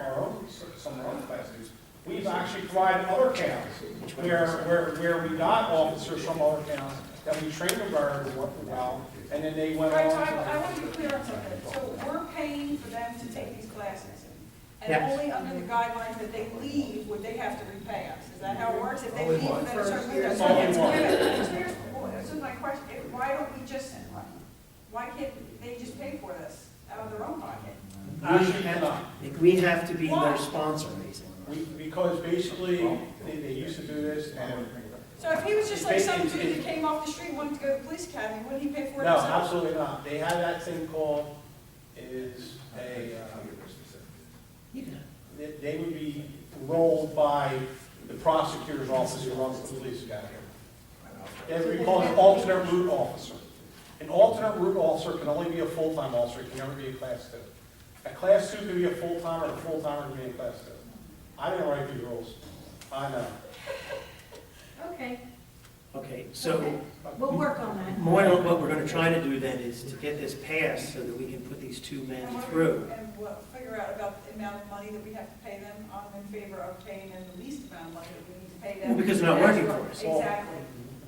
some of our own classes, we've actually provided other towns, where we got officers from other towns, that we trained them very well, and then they went Right, so on I to. want to be clear on something. So we're paying for them to take these classes. And Yes. only under the guidelines that they leave would they have to repay us. Is that how it works? If they Only leave one. within a certain period of Only time? one. This is my question. Why don't we just, why can't they just pay for this out of their own pocket? Actually, not. We have to be Why? their sponsor, basically. Because basically, they used to do this, and, So if he was just like some dude that came off the street and wanted to go to the police academy, wouldn't he pay for it no, himself? absolutely not. They have that thing called, is they would be enrolled by the prosecutor's office who runs the police academy. They would be called an alternate route officer. An alternate route officer can only be a full-time officer, it can never be a class 2. A class 2 can be a full-timer, a full-timer can be a class 2. I didn't write these rules. I I know. Okay, Okay, so we'll work on that. more what we're gonna try to do then is to get this passed so that we can put these two men through. And we'll figure out about the amount of money that we have to pay them. I'm in favor of paying them the least amount of money that we need to pay them. Well, because they're not working for us. Exactly.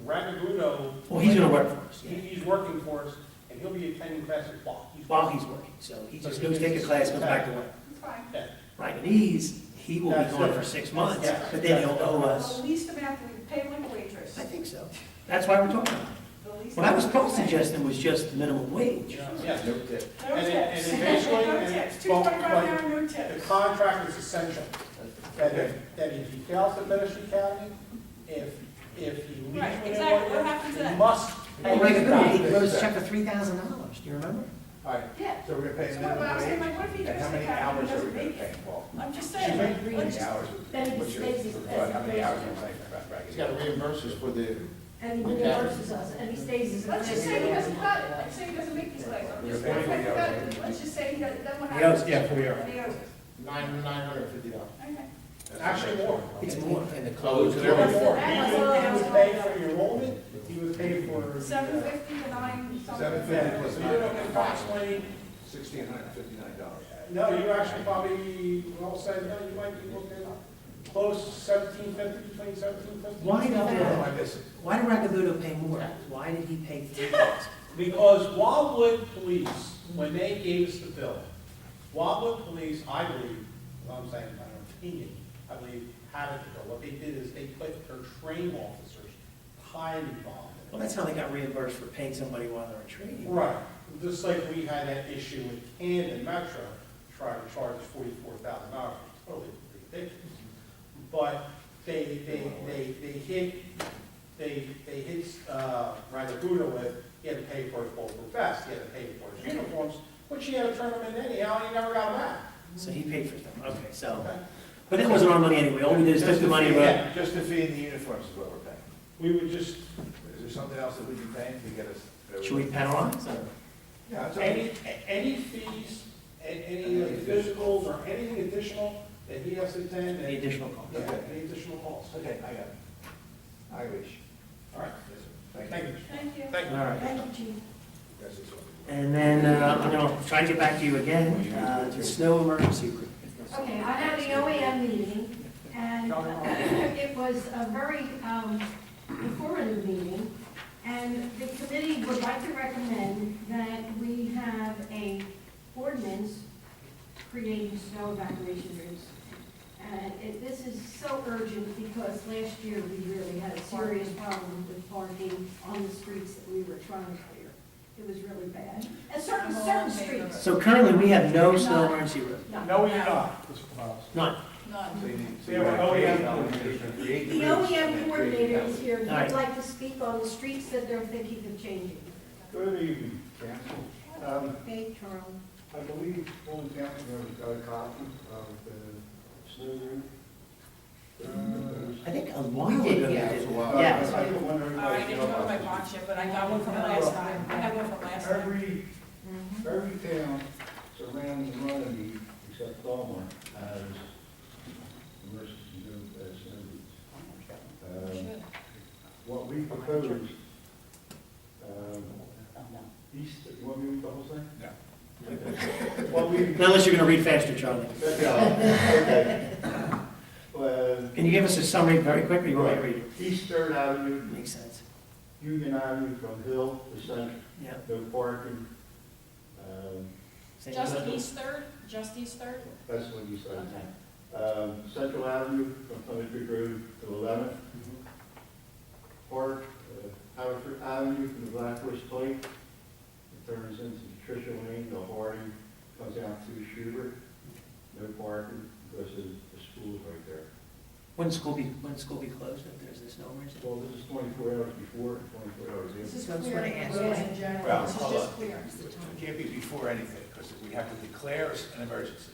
Ragamudo. Well, he's gonna work for us, yeah, He's working for us, and he'll be attending classes while he's. while he's working, so he just goes take a class, goes back to work. It's fine. Yeah. Right, and he will be That's gone it. for 6 months, Yes. but then he'll owe us. The least amount that we pay them like a waitress. I think so. That's why we're talking about it. The least What I was amount we pay. suggesting was just minimum wage. Yes. No tip. No And tips. then basically, No and- tips. well, $2.25 an like, hour, no The tips. contract is essential, that if he fails to finish the academy, if he leaves. Right, within exactly. 1 What year, happens he then? must Hey, pay his Ray, he back. wrote a check for $3,000, do you remember? All right, Yeah. so we're gonna pay So them what minimum about, I'm saying, wage? like, what if he And goes how to many academy hours and are we doesn't gonna make pay it? him, Paul? I'm just Should saying. we- How let's- many hours? Then he What's your, stays- how many hours are you saying about He's got to reimburse us for the, And he reimburses us, and he stays as a. Let's just say he doesn't cut it, let's say he doesn't make these classes. I'm just- Let's just say he doesn't, then what He owes, happens? yeah, And he owes it. $950. Okay. Actually more. It's more. And the clothes. There was more. That's He what I would was- pay for your enrollment, he would pay for. 750 to 9 something. $750 So you're looking approximately, $1,659. no, you actually probably, well said, no, you might be looking at close to 1750, between 1750. Why What am did, I missing? why did Ragamudo pay more? Why did he pay $3,000? Because Wildwood Police, when they gave us the bill, Wildwood Police, I believe, well, I'm saying my own opinion, I believe, had it to go. What they did is they put their trained officers time involved in Well, it. that's how they got reimbursed for paying somebody while they're in training. Right, just like we had that issue with Camden Metro, trying to charge $44,000, totally ridiculous. But they hit Ragamudo with, he had to pay for his bulletproof vest, he had to pay for his uniforms, which he had to turn them in anyhow, and he never got them back. So he paid for them, okay, so, Okay. but it wasn't our money anyway, all we did is took the money, Yeah, just the fee and the uniforms is what we're paying. We would just, Is there something else that we'd be paying to get us? should we penalize or? Yeah, it's okay. any fees, any like physicals or anything additional that he has to attend, Any additional cost? yeah, any additional costs. Okay, I got it. I wish. All right. Thank Thank you. you. Thank you. Thank you. All right. Thank you, Chief. That's it. And then I'm going to try to get back to you again, to snow emergency group. Okay, I had the OEM meeting, and it was a very informative meeting, and the committee would like to recommend that we have a ordinance creating snow evacuation routes. And this is so urgent because last year we really had a serious problem with parking on the streets that we were trying to clear. It was really bad. And certain streets. So currently, we have no snow emergency route, No, we do not. none. None. So you need- So you have an OEM. Create The routes OEM and coordinator create is here, and All right. he'd like to speak on the streets that they're thinking of changing. Good evening, Council. Hey, Charles. I believe Fulton County has got a copy of the snow route. I think a while ago. We did, we yeah. did. It's a while. Yes. I don't want I everybody to didn't know go to my about box yet, but I got one from last time. I had one from last time. Every town surrounding Runnemede, except Belmar, has emergency snow routes. What we proposed, east, you want me to read the whole thing? No. What we, Not unless you're going to read faster, Charlie. okay. Can you give us a summary very quickly? You want me to read it? East Third Avenue, Makes sense. Union Avenue from Hill to Center, Yeah. no parking. Same Just as- East Third, just East Third? That's what you said. Okay. Central Avenue from Plymouth Creek Road to 11th. Mhm. Park, Haverford Avenue from the Black Horse Pike. It turns into Tricia Lane, the Harding, comes out to Schubert. No parking because the school's right there. Wouldn't school be closed if there's this snow emergency? Well, this is 24 hours before and 24 hours This after. is That's clear, what I asked. roads in general. Well, This is hold just on. clear. It can't be before anything, because we have to declare an emergency.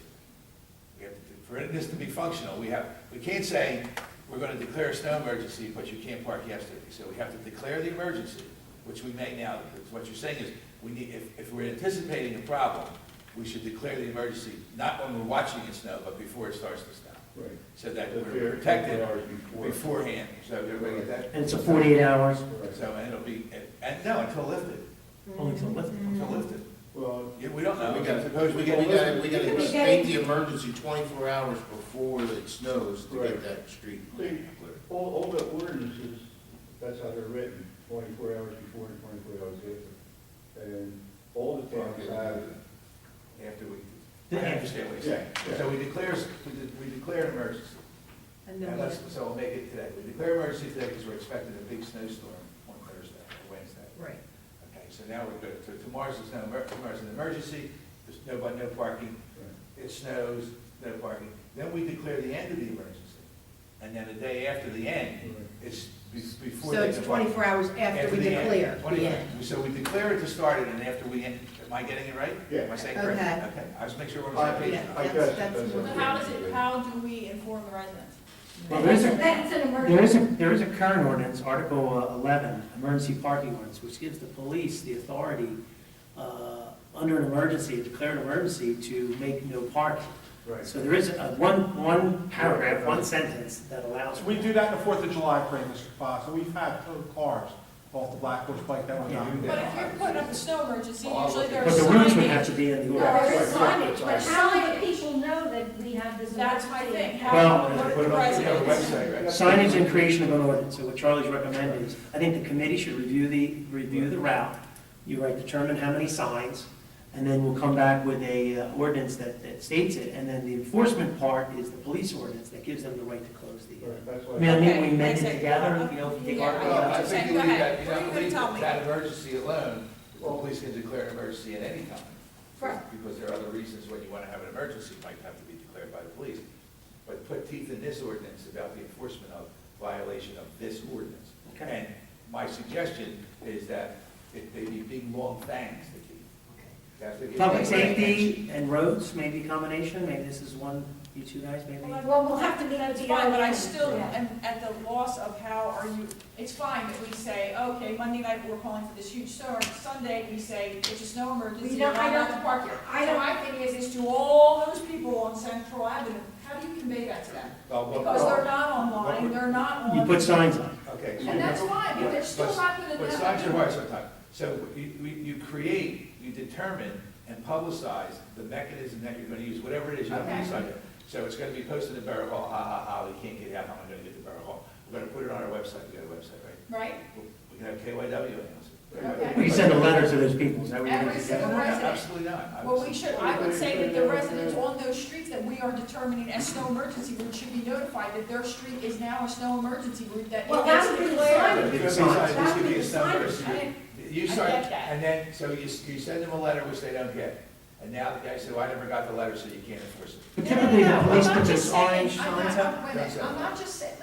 We have to, for this to be functional, we can't say, we're gonna declare a snow emergency, but you can't park yesterday. So we have to declare the emergency, which we may now. What you're saying is, we need, if we're anticipating a problem, we should declare the emergency, not when we're watching it snow, but before it starts to snow. Right. so that The we're fair protected 24 hours before. beforehand. So everybody get that? And it's a 48 hours, So, and it'll be, and no, until lifted, only till lifted. until lifted. Well, Yeah, we don't know. We gotta, Suppose we get we lifted. gotta state the emergency 24 hours before it snows to Right. get that street See, clear. all the ordinances, that's how they're written, 24 hours before and 24 hours after. And all the towns have, After we, Yeah. I understand what you're saying. Yeah. So we declare an emergency. And then And what? let's, so we'll make it today. We declare emergency today because we're expecting a big snowstorm on Thursday or Wednesday. Right. Okay, so now we're good. So tomorrow's an emergency, there's no parking. It snows, no parking. Then we declare the end of the emergency. And then the day after the end, it's before. So they it's can park. 24 hours after we the end. declare 20 the end. So we declare it to start it, and after we end, am I getting it right? Yeah. Am I saying correct? Okay. Okay, I just make sure we're on the same page. Yeah, I that's- guess that's that's more- So how do we inform the residents? Well, there is a, That's an emergency. there is a current ordinance, Article 11, emergency parking ordinance, which gives the police the authority, under an emergency, a declared emergency, to make no parking. Right. So there is one paragraph, one sentence that allows. So we do that in the 4th of July parade, Mr. Fox, and we've had towed cars off the Black Horse Pike that were Yeah. not. But if you're putting up a snow emergency, usually But there's the routes would have signage. to be in the No, ordinance. there is signage, but Right. how do people know that we have this? That's my emergency? thing, how Well, do we Put put it the on the residents? website, right? Signage and creation of an ordinance, so what Charlie's recommending is, I think the committee should review the route. You write, determine how many signs, and then we'll come back with a ordinance that states it, and then the enforcement part is the police ordinance that gives them the right to close the. Right, that's I why. mean, Okay, we amend makes it sense. together, you know, if you take Yeah. Article Well, I eleven. think Go you leave ahead. that, What are you gonna tell me? that emergency alone, the police can declare an emergency at any time. Right. Because there are other reasons when you want to have an emergency, it might have to be declared by the police. But put teeth in this ordinance about the enforcement of violation of this ordinance. Okay. And my suggestion is that they be big, long fangs, the teeth. That's what gives Public them fangs. safety and roads, maybe a combination, maybe this is one, you two guys, maybe? Well, we'll have to meet with That's the. fine, but I OEM. still Yeah. am at the loss of how are you, it's fine that we say, okay, Monday night we're calling for this huge storm, Sunday we say it's a snow emergency, We you're don't- not I allowed don't- to park here. I So don't- my thing is to all those people on Central Avenue, how do you convey that to them? Because they're not online, they're not on. You put signs on. Okay. so And that's you- fine, but they're still not gonna But know. signs are hard sometimes. So you create, you determine and publicize the mechanism that you're gonna use, whatever it is, you have to Okay. decide it. So it's gonna be posted in Borough Hall, ha, ha, ha, we can't get out, how am I gonna get to Borough Hall? We're gonna put it on our website, we got a website, right? Right? We can have KYW announce it. Okay. We can send a letter to those people, is that what you're Every going to single do? resident. Absolutely not. Well, we should, I would say that the residents on those streets that we are determining as snow emergency routes should be notified that their street is now a snow emergency route, that Well, it that is would be the declared. signage. Besides, That this would could be be a the snow signage. emergency. You I start, get that. and then, so you send them a letter, which they don't get. And now the guy said, well, I never got the letter, so you can't enforce it. But typically, the police I'm put not those just saying- orange I'm signs not- up. wait a minute, I'm not just saying,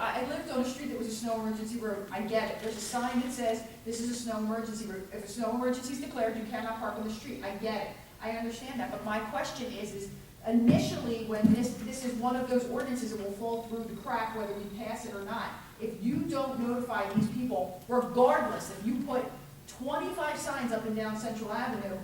I lived on a street that was a snow emergency road, I get it, there's a sign that says, this is a snow emergency route, if a snow emergency is declared, you cannot park on the street, I get it, I understand that, but my question is initially, when this is one of those ordinances that will fall through the crack, whether we pass it or not, if you don't notify these people, regardless, if you put 25 signs up and down Central Avenue,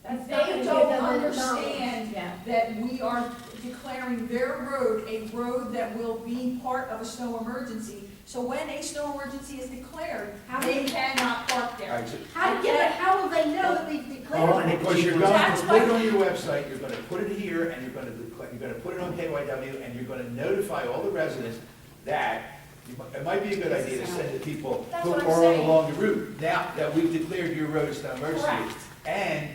That's they not gonna give don't them the understand knowledge. Yeah. that we are declaring their road a road that will be part of a snow emergency. So when a snow emergency is declared, How they do- cannot park All there. right, so How will they know that we've Oh, declared? and it? it- because you're going That's to my- put it on your website, you're gonna put it here, and you're gonna put it on KYW, and you're gonna notify all the residents that, it might be a good idea to send the people That's who what I'm are saying. along the route, now that we've declared your road as an emergency. Correct. And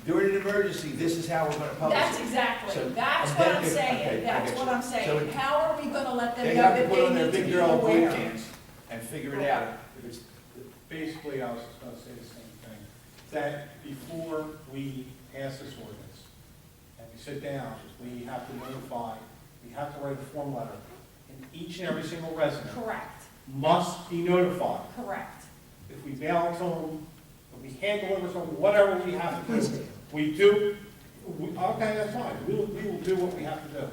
during an emergency, this is how we're gonna publish That's it. exactly, So- that's and what then I'm if- okay, saying, I that's get what you. I'm So saying. it- How are we gonna let them They know have to that put they on their need to big be girl boy aware? pants and figure it out. If it's, Basically, I was just gonna say the same thing, that before we pass this ordinance, and we sit down, we have to notify, we have to write a form letter, and each and every single resident Correct, must be notified. correct. If we mail it to them, if we hand deliver something, whatever we have to Please do, do. we do, okay, that's fine, we will do what we have to do.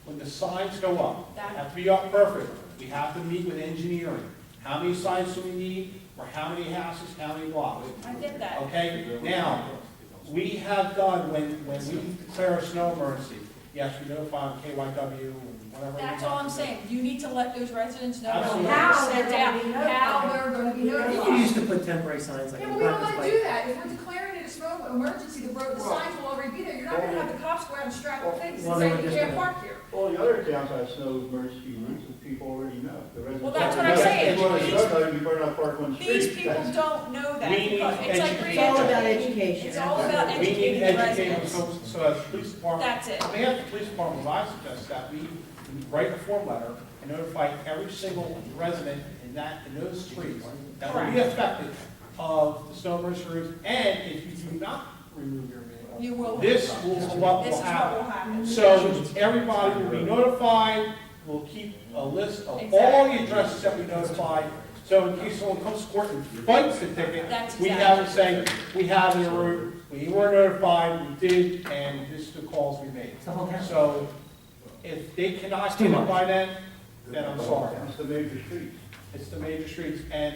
When the signs go up, they have to be up perfect, we have to meet with engineering. How many signs do we need, or how many houses, how many blocks? I get that. Okay, now, we have done, when we declare a snow emergency, yes, we notify KYW and whatever. That's all I'm saying, you need to let those residents know Absolutely. how How they're gonna be they're gonna be You notified. used to put temporary signs like. Yeah, in but we don't Caucus, wanna do that, if we're declaring it a snow emergency, the signs will already be there, you're not gonna have the cops go out and strap their faces Well, and they say were you just can't gonna- park here. All the other towns have snow emergency routes, and people already know. The residents Well, that's what already I'm know. saying. If you want to These- snow, you better not park on the street. These people That's- don't know that, We need because it's like education. It's all about re-educating. education. It's all about We need educating the educated, residents. so as the police department. That's it. On behalf of the police department, what I suggest that we write a form letter and notify every single resident in those streets that will be affected of the snow emergency routes, and if you do not remove your vehicle, You will. this will, what This will is what will happen. happen. So everybody will be notified, we'll keep a list of all the Exactly. addresses that we notified. So in case someone comes to court and fights the ticket, That's we exactly. have it saying, we have it en route, we were notified, we did, and this is the calls we made. It's the whole town. So if they cannot It's too do it much. by then I'm sorry. It's the major streets. It's the major streets, and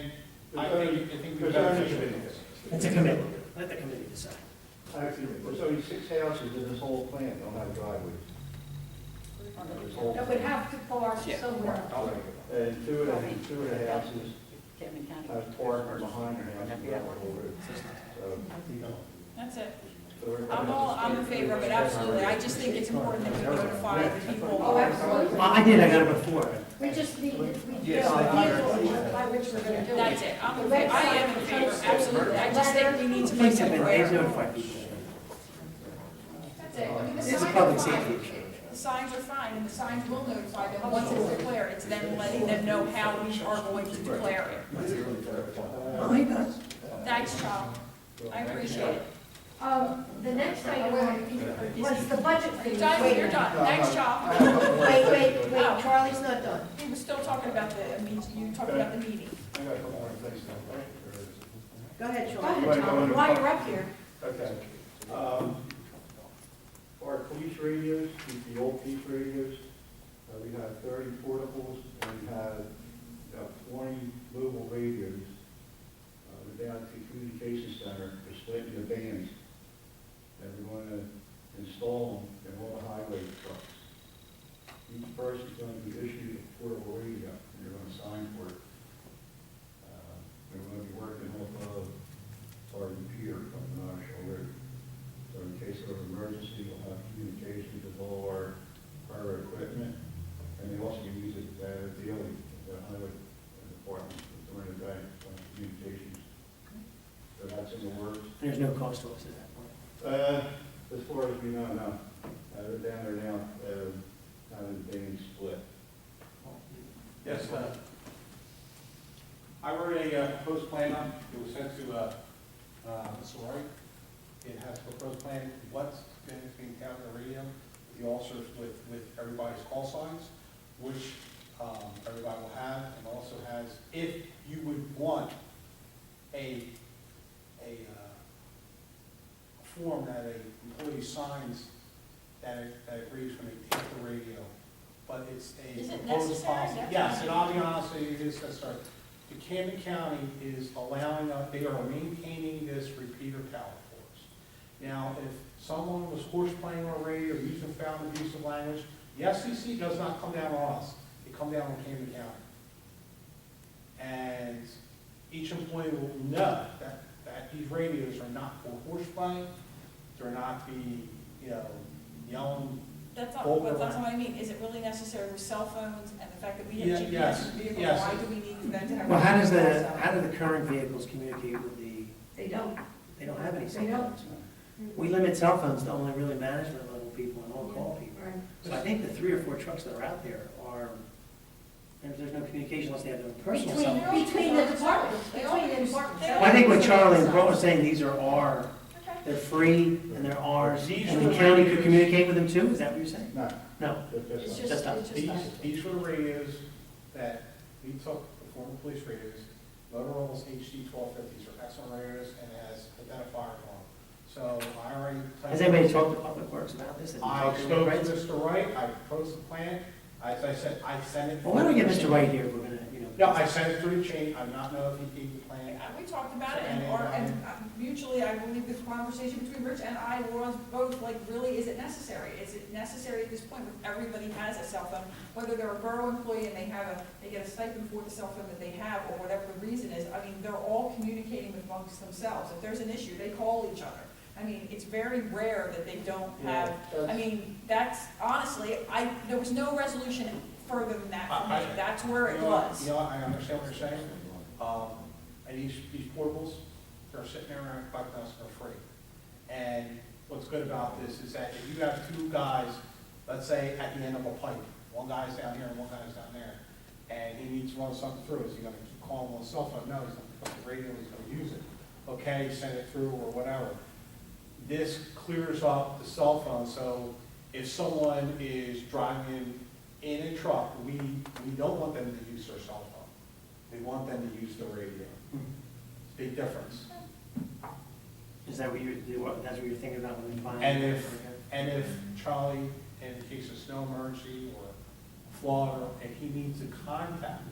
I think we've There's done only- It's a committee. Let the committee decide. Actually, there's only 6 houses in this whole plant that don't have driveways. This whole That would have to park somewhere. And two of the houses have parked behind their house. So, That's it. so we're- I'm in favor of it, absolutely. I just think it's important that we notify the people. Oh, absolutely. Well, I did, I got it before. We just need, we need Yes, a thank you. vehicle by which we're gonna do it. That's it. I am in favor, absolutely. I just think we need to make Police have it been, they've clear. notified people. That's it. I mean, the It's a signs public are safety fine. issue. The signs are fine, and the signs will notify them once it's declared. It's them letting them know how we are going to declare it. Oh, he does. Thanks, Charles. I appreciate it. The next item was the budget thing. You're done, you're done. Thanks, Charles. Wait, Charlie's not done. He was still talking about you talking about the meeting. I got a couple more things now. Go ahead, Go Charlie. ahead, Charlie, while you're up here. Okay. Our police radios, the old police radios, we have 30 portables and we have about 20 mobile radios. We're down to the communication center, we're splitting the bands. And we're going to install them in all the highway trucks. Each person's going to be issued a portable radio and they're going to sign for it. We're going to be working with Sergeant Peter from the National Road. So in case of an emergency, we'll have communications with all our fire equipment, and they also use it daily, the highway department during the day, communications. So that's in the works. There's no cost to us at that point. As far as we know, no. They're down there now, having the band split. Yes, I wrote a proposed plan up, it was sent to, Mr. Wright. It has a proposed plan, what's going to be out on the radio, the officers with everybody's call signs, which everybody will have, and also has, if you would want a form that a employee signs that agrees when they take the radio, but it's a Is it proposed necessary? policy. That's Yes, what and I'll be honest, it is necessary. The Camden County is allowing, they are maintaining this repeater tower for us. Now, if someone was horseplaying on radio or using foul and abusive language, the FCC does not come down on us, they come down on Camden County. And each employee will know that these radios are not for horseplay, they're not be, yelling. That's not Vulgar what I mean. Is it really necessary with cell phones and the fact that we have Yeah, GPS yes, in the vehicle? yes. Why do we need them to have? Well, GPS? how do the current vehicles communicate with They don't. they don't have any cell They don't. phones. We limit cell phones to only really management level people and on-call people. Right. So I think the 3 or 4 trucks that are out there are, there's no communication unless they have their own personal cell phone. Between the departments, They between all the use- departments. they all Well, I think what use Charlie and their Brett own were saying, these are our, Okay. they're free and they're ours, These and are the the county could radios. communicate with them too, is that what you're saying? No, No. that's It's not. just, Just us. it's just us. These were the radios that we took, the former police radios, Motorola's HD 1250s are excellent radios and has identifiers on them. So I already. Has anybody talked to Public Works about this? Have you I talked to spoke to Wright? Mr. Wright, I proposed the plan, as I said, I sent it. Well, why don't we get Mr. Wright here if we're gonna, No, I sent it through the chain, I do not know if he gave the plan. We talked about it, and mutually, I believe the conversation between Rich and I was both like, really, is it necessary? Is it necessary at this point when everybody has a cell phone? Whether they're a borough employee and they get a stipend for the cell phone that they have, or whatever the reason is, I mean, they're all communicating amongst themselves. If there's an issue, they call each other. I mean, it's very rare that they don't have, I mean, that's, honestly, there was no resolution further than that for me. That's where it was. You know, I understand what you're saying. And these portables, they're sitting there around collecting us for free. And what's good about this is that if you have two guys, let's say at the end of a pipe, one guy's down here and one guy's down there, and he needs to run something through, is he gonna keep calling on his cell phone? No, he's gonna pick up the radio, he's gonna use it. Okay, send it through or whatever. This clears up the cell phone, so if someone is driving in a truck, we don't want them to use their cell phone. We want them to use the radio. Big difference. Is that what that's what you're thinking about when you find? And if Charlie, in the case of snow emergency or flood, if he needs to contact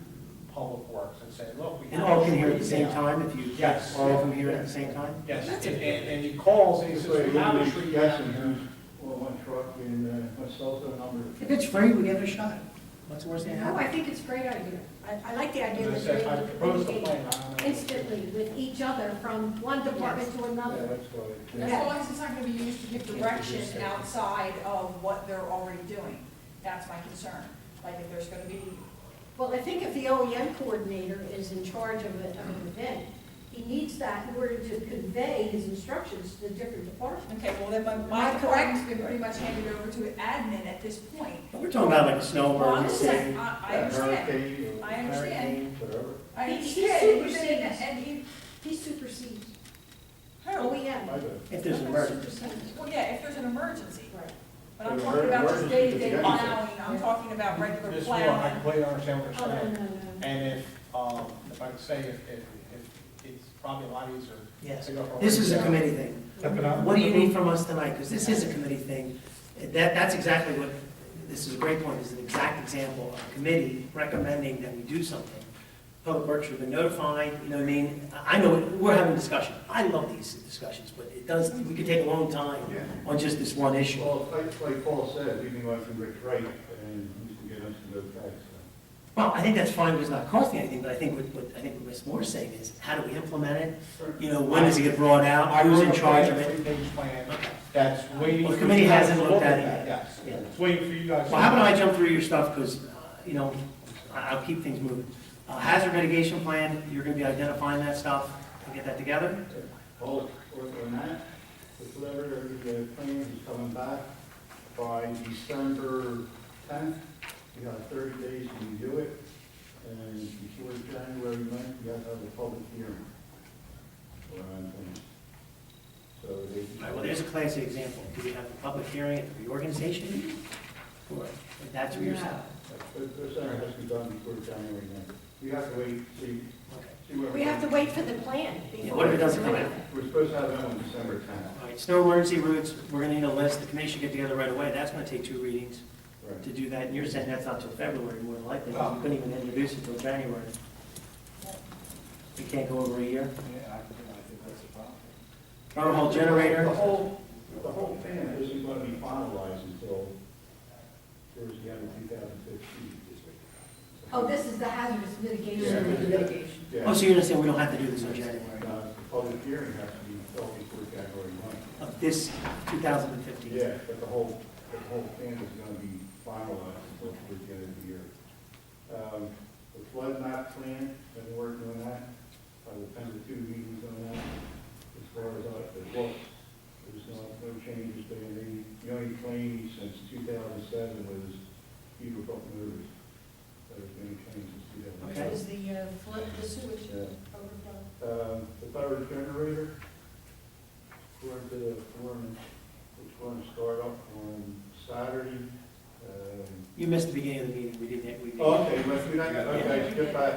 Public Works and say, look, we. And all can hear at the same time, if you, Yes. all of them hear at the same time? Yes, and he calls and he says, we have a tree guessing down who's, one truck and what cell phone number. If it's free, we give it a shot. What's the worst thing that No, happens? I think it's a great idea. I like the idea And I that said, you're I able to proposed the communicate plan, I don't know. instantly with each other from one department to Yeah, another. that's why. As long as it's not gonna be used to give direction outside of what they're already doing. That's my concern. Like, if there's gonna be, Well, I think if the OEM coordinator is in charge of an event, he needs that in order to convey his instructions to the different departments. okay, well, then my department's been pretty much handed over to admin at this point. But we're talking about like a snow Well, I'm emergency. just saying, I understand, Hurricane I understand, hurricane. or whatever. I He understand, supersedes. and he, He supersedes who? OEM. I do. If there's an emergency. Supersedes. Well, yeah, if there's an emergency, Right. but I'm But talking about just emergency, day-to-day yeah. plowing, I'm talking about regular This more, I plowing. completely understand what Oh, you're no, saying. no, no. And if I could say, if it's probably a lot easier. Yes. to go for This is a radio. committee thing. What do you need from us tonight? Because this is a committee thing. That's exactly what, this is a great point, this is an exact example of a committee recommending that we do something. Public Works should have been notified, you know what I mean? I know, we're having a discussion. I love these discussions, but it does, we could take a long time Yeah. on just this one issue. Well, like Paul said, we've been going through Rich Wright, and he's been getting us to those guys, so. Well, I think that's fine, it's not costing anything, but I think what Ms. Moore's saying is, how do we implement it? You know, when does it get brought out? Who's in charge of it? Three-page plan Okay. that's waiting. Well, the for committee you guys hasn't to looked look at it yet. Yes, Yeah. it's waiting for you guys. Well, how about I jump through your stuff, because, you know, I'll keep things moving. Hazard mitigation plan, you're gonna be identifying that stuff and get that together? Hold on that, the letter, the plan is coming back by December 10th. You got 30 days to review it, and before January 9th, you have to have a public hearing. Around things. So they. All right, well, there's a classic example. Do we have a public hearing at the reorganization meeting? Or, that's what you're saying? The center has to be done before January 9th. We have to wait, see Okay. where. We have to wait for the plan Yeah, before. what if it we doesn't do come out? anything. We're supposed to have that on December 10th. All right, snow emergency routes, we're gonna need a list. The committee should get together right away. That's gonna take 2 readings Right. to do that. And you're saying that's not till February, more than likely. You couldn't even introduce it till January. You can't go over a year. Yeah, I think that's a problem. Borough Hall generator. The whole plan isn't going to be finalized until towards the end of 2015. Oh, this is the hazardous mitigation. Yeah. Yeah. Oh, so you're saying we don't have to do this in January The public hearing has to be held before January 9th. of this 2015? Yeah, but the whole plan is going to be finalized until towards the end of the year. The flood map plan, I've been working on that. I've attended 2 meetings on that. As far as the book, there's no changes being made. The only claim since 2007 was Beaver Brook Motors. There's been any change since 2007. Okay. Is the sewage Yeah. overflow? The power generator, according to the foreman, it's going to start up on Saturday. You missed the beginning of the meeting. We didn't. Okay, you went through that? Okay, skip back.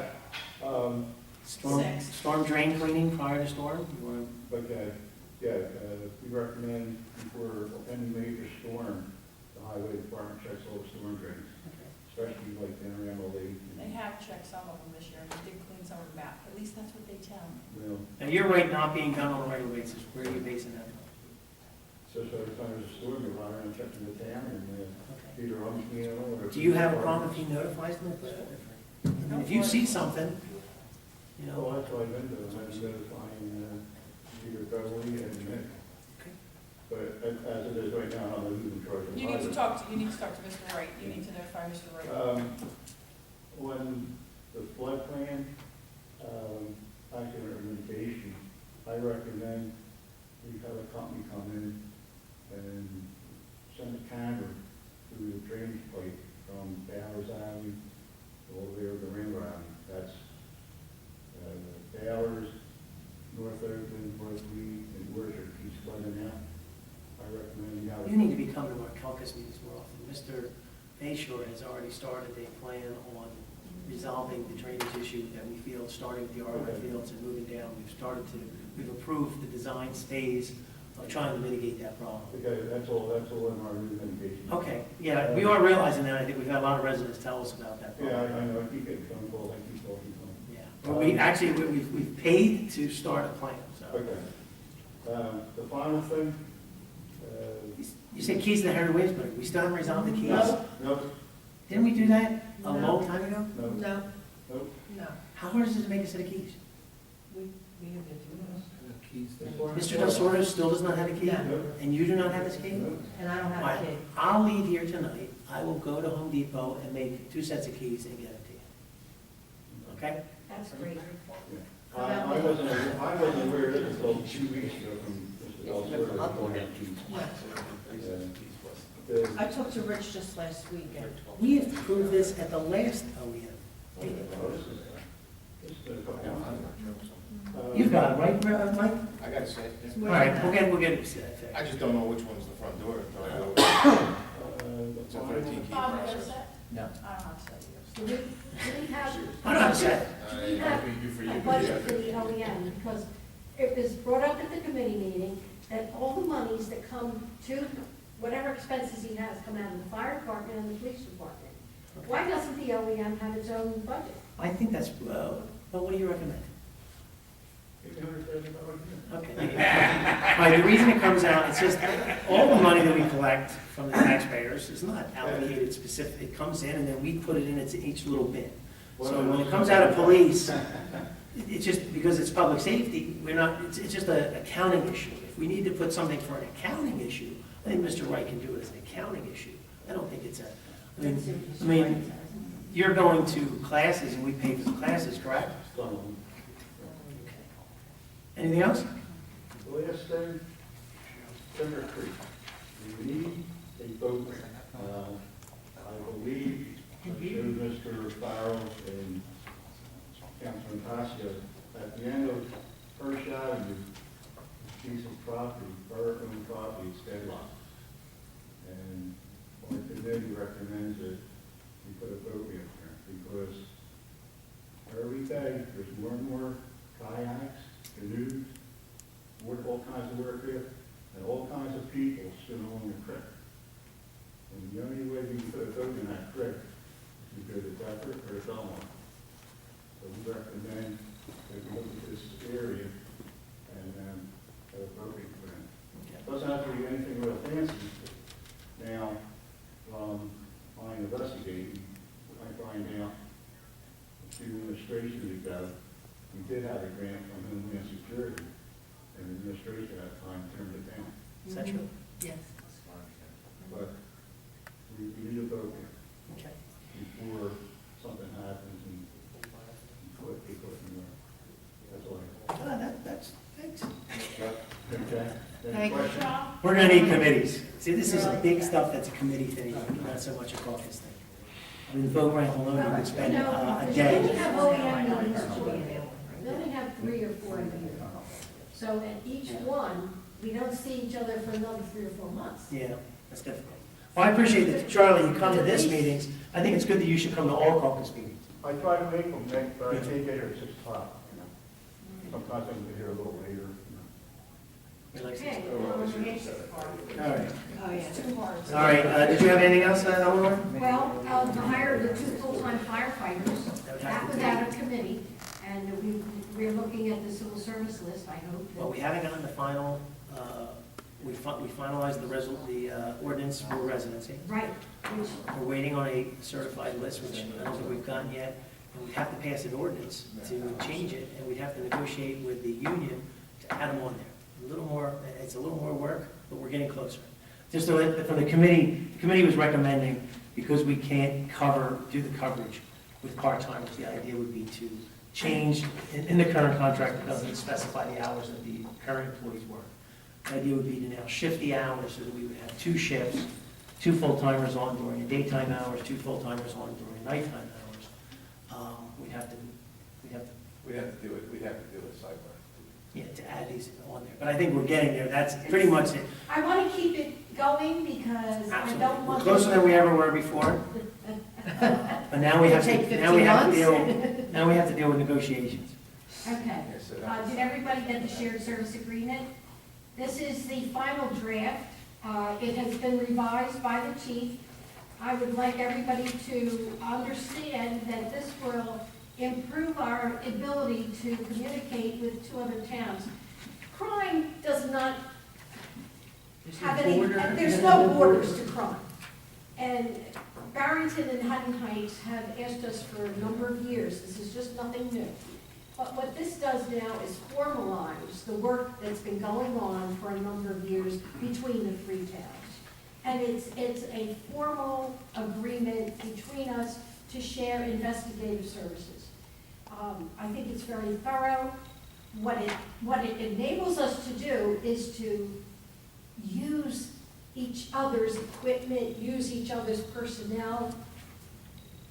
Storm drain cleaning prior to storm? You wanna- Okay, yeah, we recommend before any major storm, the highway department checks all the storm drains. especially like down around the lake. They have checked some of them this year, and they did clean some of them out. At least that's what they tell me. Well, Now, you're right, not being done on a regular basis. Where are you basing that on? so every time there's a storm, you're running around checking the town and Okay. either I'm, or. Do you have a problem if he notifies them? I mean, if you see something, you know, Well, that's what I've been doing, I've been notifying, either Beverly and Nick. Okay. But as it is right now, I don't know who's in charge of. You need to talk to Mr. Wright. You need to notify Mr. Wright. When the flood plan, actually, mitigation, I recommend we have a company come in and send a camera through the drainage pipe from Bowers Avenue all the way over to Rainbow Avenue. That's Bowers, North Oakland, North Lee, and Worcester keeps flooding out. I recommend you have. you need to be coming to our Caucus meetings more often. Mr. Bayshore has already started a plan on resolving the drainage issue that we feel, starting with the RI fields and moving down. We've approved the design phase of trying to mitigate that problem. Okay, that's all in our new mitigation. Okay, yeah, we are realizing that. I think we've had a lot of residents tell us about that Yeah, problem. I know, I keep getting phone calls, I keep talking to them. Yeah, but we actually, we've paid to start a plan, so. Okay. The final thing, You said keys to the Harry Williams, we still haven't resolved the keys? no, Didn't we do that a No. long time ago? no, No, no. no. How hard is it to make a set of keys? We have to do Keys to. Mr. Del Sordo still does not have a key? No. And you do not have his key? No. and I don't All have a right, kid. I'll leave here tonight. I will go to Home Depot and make 2 sets of keys and get them to you. Okay? That's great. I wasn't aware of it until 2 weeks ago from Mr. Del Sordo. I talked to Rich just last week, and We have proved this at the last OEM meeting. You've got it, right, Mike? I gotta say, it's All more right, than we'll that. get it set. I just don't know which one's the front door until I go. It's a 13 key Bob, you got a process. set? No. I don't have a set either. Do we have I don't have a set. we have Maybe for a you, budget for the OEM? Because it was brought up at the committee meeting that all the monies that come to, whatever expenses he has, come out of the fire department and the police department. Why doesn't the OEM have its own budget? I think that's, well, what do you recommend? Okay. All right, the reason it comes out, it's just, all the money that we collect from the taxpayers is not allocated specific, it comes in and then we put it in each little bin. So when it comes out of police, it's just, because it's public safety, we're not, it's just an accounting issue. If we need to put something for an accounting issue, I think Mr. Wright can do it as an accounting issue. I don't think it's a, I mean, you're going to classes and we pay for the classes, correct? Anything else? The last thing, Timber Creek, we need a boat. I believe, through Mr. Farrell and Councilman Pasco, at the end of First Avenue, a piece of property, borough-owned property, is deadlocked. And our committee recommends that we put a boat in there, because every day, there's more and more kayaks, canoes, all kinds of work here, and all kinds of people swimming along the creek. And the only way we can put a boat in that creek is to go to Deptford or to Belmont. So we recommend that we look at this area and have a boat being put in. Doesn't have to be anything real fancy. Now, my investigating, I find out a few administrations ago, we did have a grant from Homeland Security, and the administration at the time turned it down. Is that true? Yes. But we need a vote Okay. before something happens and put people in there. That's all I That's, thanks. have. Okay? Any Thank you. questions? We're gonna need committees. See, this is big stuff that's a committee thing, not so much a caucus thing. I mean, the vote rank alone, we could spend a We day. only have OEM meetings we only have 3 or 4 a year. So at each one, we don't see each other for another 3 or 4 months. Yeah, that's difficult. Well, I appreciate that, Charlie, you come to this meetings. I think it's good that you should come to all caucus meetings. I try to make them, Nick, but I can't get here at 6 o'clock, you know. Sometimes I can get here a little later, you know. We like Okay. 6. Oh, it's usually 7. All right. Oh, yeah. It's too hard. All right, did you have anything else, Eleanor? Well, the hire of the 2 full-time firefighters, that was out of committee, and we're looking at the civil service list, I hope. that- Well, we haven't gotten the final, we finalized the ordinance for residency. Right, which, We're waiting on a certified list, which I don't think we've gotten yet. And we'd have to pass an ordinance to change it, and we'd have to negotiate with the union to add them on there. It's a little more work, but we're getting closer. Just so that, from the committee was recommending, because we can't do the coverage with part-timers, the idea would be to change, in the current contract, it doesn't specify the hours that the current employees work. The idea would be to now shift the hours so that we would have 2 shifts, 2 full-timers on during the daytime hours, 2 full-timers on during nighttime hours. We'd have to do a sidebar. Yeah, to add these on there, but I think we're getting there, that's pretty much it. I want to keep it going because I Absolutely. don't We're want. closer than we ever were before, but now we have Take to, now we 15 have to months. now we have to deal with negotiations. Okay. Yeah, so that- Did everybody get the shared service agreement? This is the final draft. It has been revised by the chief. I would like everybody to understand that this will improve our ability to communicate with 2 other towns. Crime does not have any, there's no borders to crime. And Barrington and Hutton Heights have asked us for a number of years, this is just nothing new. But what this does now is formalize the work that's been going on for a number of years between the 3 towns. And it's a formal agreement between us to share investigative services. I think it's very thorough. What it enables us to do is to use each other's equipment, use each other's personnel.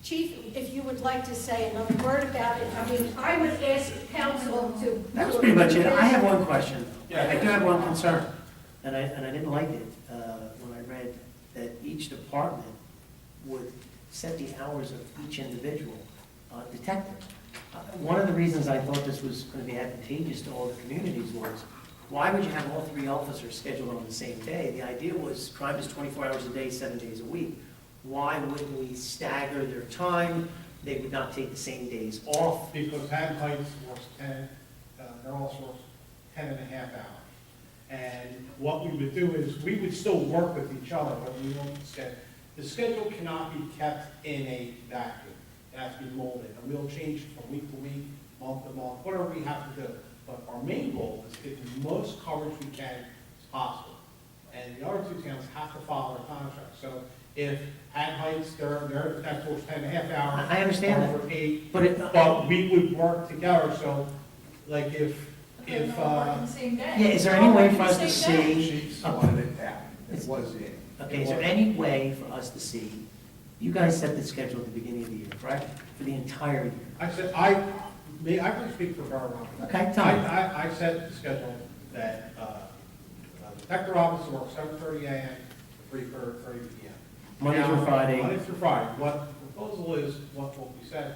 Chief, if you would like to say another word about it, I mean, I would ask council to. That was pretty much it. I have one question. Yeah. I do have one concern, and I didn't like it when I read that each department would set the hours of each individual detective. One of the reasons I thought this was going to be advantageous to all the communities was, why would you have all 3 officers scheduled on the same day? The idea was crime is 24 hours a day, 7 days a week. Why wouldn't we stagger their time? They would not take the same days off. Because Haddon Heights works 10, they're also works 10.5 hours. And what we would do is, we would still work with each other, but we won't schedule. The schedule cannot be kept in a vacuum. It has to be molded, and we'll change it from week to week, month to month, whatever we have to do. But our main goal is to get the most coverage we can as possible. And the other 2 towns have to follow their contract. So if Haddon Heights, their detective works 10.5 hours. I understand that. Overpaid, But but we would work together, so like if, They're not working the same day. yeah, is there any way for us to Same day. see? Chiefs wanted it down. It was in. Okay, is there any way for us to see, you guys set the schedule at the beginning of the year, correct? For the entire year? I said, I can speak for Borough. Okay, tell me. I set the schedule that, detective officer works 7:30 a.m. to 3:30 p.m. Monday through Now, Friday? Monday through Friday. What the proposal is, what we said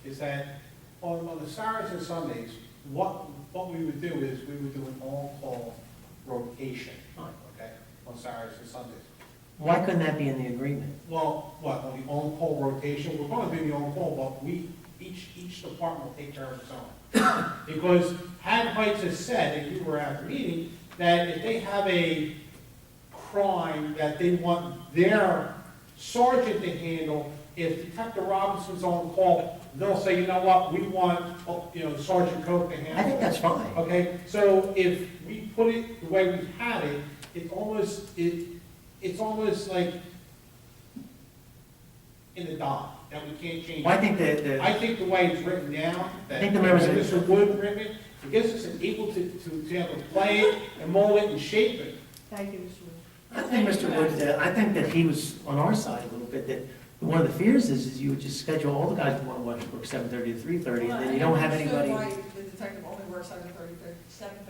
is that on the Saturdays and Sundays, what we would do is, we would do an on-call rotation, okay, on Saturdays and Sundays. Why couldn't that be in the agreement? Well, on the on-call rotation, we're going to do the on-call, but each department will take care of its own. Because Haddon Heights has said, and you were at the meeting, that if they have a crime that they want their sergeant to handle, if Detective Robinson's on call, they'll say, you know what, we want, Sergeant Coke to handle it. I think that's fine. Okay, so if we put it the way we had it, it's almost like in the dock, that we can't change. Well, I think that I think the way it's written down, that I think the members of- Mr. Wood written it, it gives us an equal to be able to play it and mold it and shape it. Thank you, Mr. Wood. I think Mr. Wood, I think that he was on our side a little bit, that one of the fears is you would just schedule all the guys who want to watch work 7:30 to 3:30, and then you don't have anybody. Why the detective only works 7:30 to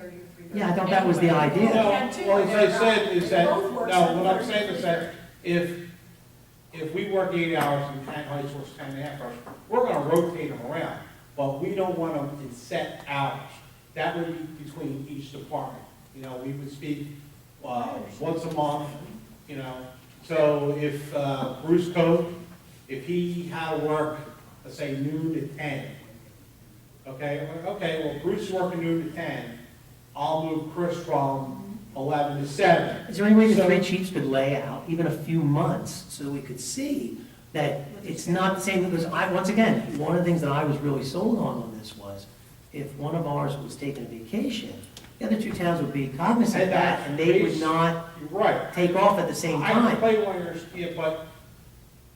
3:30. Yeah, I thought that was the idea. No, well, as I said, is that, no, what I'm saying is that if we work 8 hours and Haddon Heights works 10.5 hours, we're gonna rotate them around, but we don't want them in set hours. That would be between each department. You know, we would speak, once a month, you know. So if, Bruce Cope, if he had to work, let's say noon to 10, okay, well, Bruce is working noon to 10, I'll move Chris from 11 to 7. Is there any way the So- three chiefs could lay out even a few months so we could see that it's not the same? Because once again, one of the things that I was really sold on this was, if one of ours was taking a vacation, the other two towns would be cognizant of that, and they would not You're right. take off at the same I time. play lawyers, yeah, but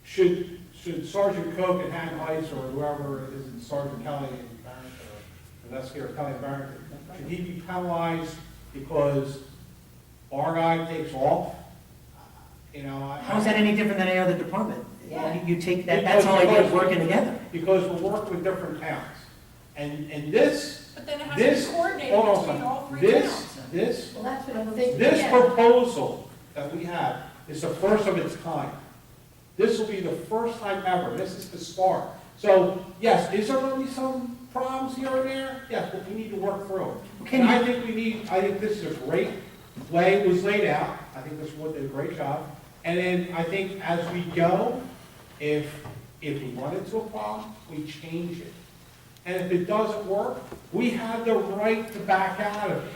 should Sergeant Coke in Haddon Heights or whoever is in Sergeant Kelly in Barrington, or Investigator Kelly in Barrington, should he be penalized because our guy takes off? You know, How is that any different than any other department? Yeah. You take that, that's all I did, working together. Because we're working with different towns. And this, But then it has to this, be coordinated hold on a between all second. three This, towns. this, Well, that's what I'm thinking. this Yeah. proposal that we have is the first of its kind. This will be the first time ever. This is the start. So, yes, is there going to be some problems here and there? Yes, but we need to work through it. Okay. And I think this is a great way it was laid out. I think this one did a great job. And then I think as we go, if we run into a problem, we change it. And if it doesn't work, we have the right to back out of it.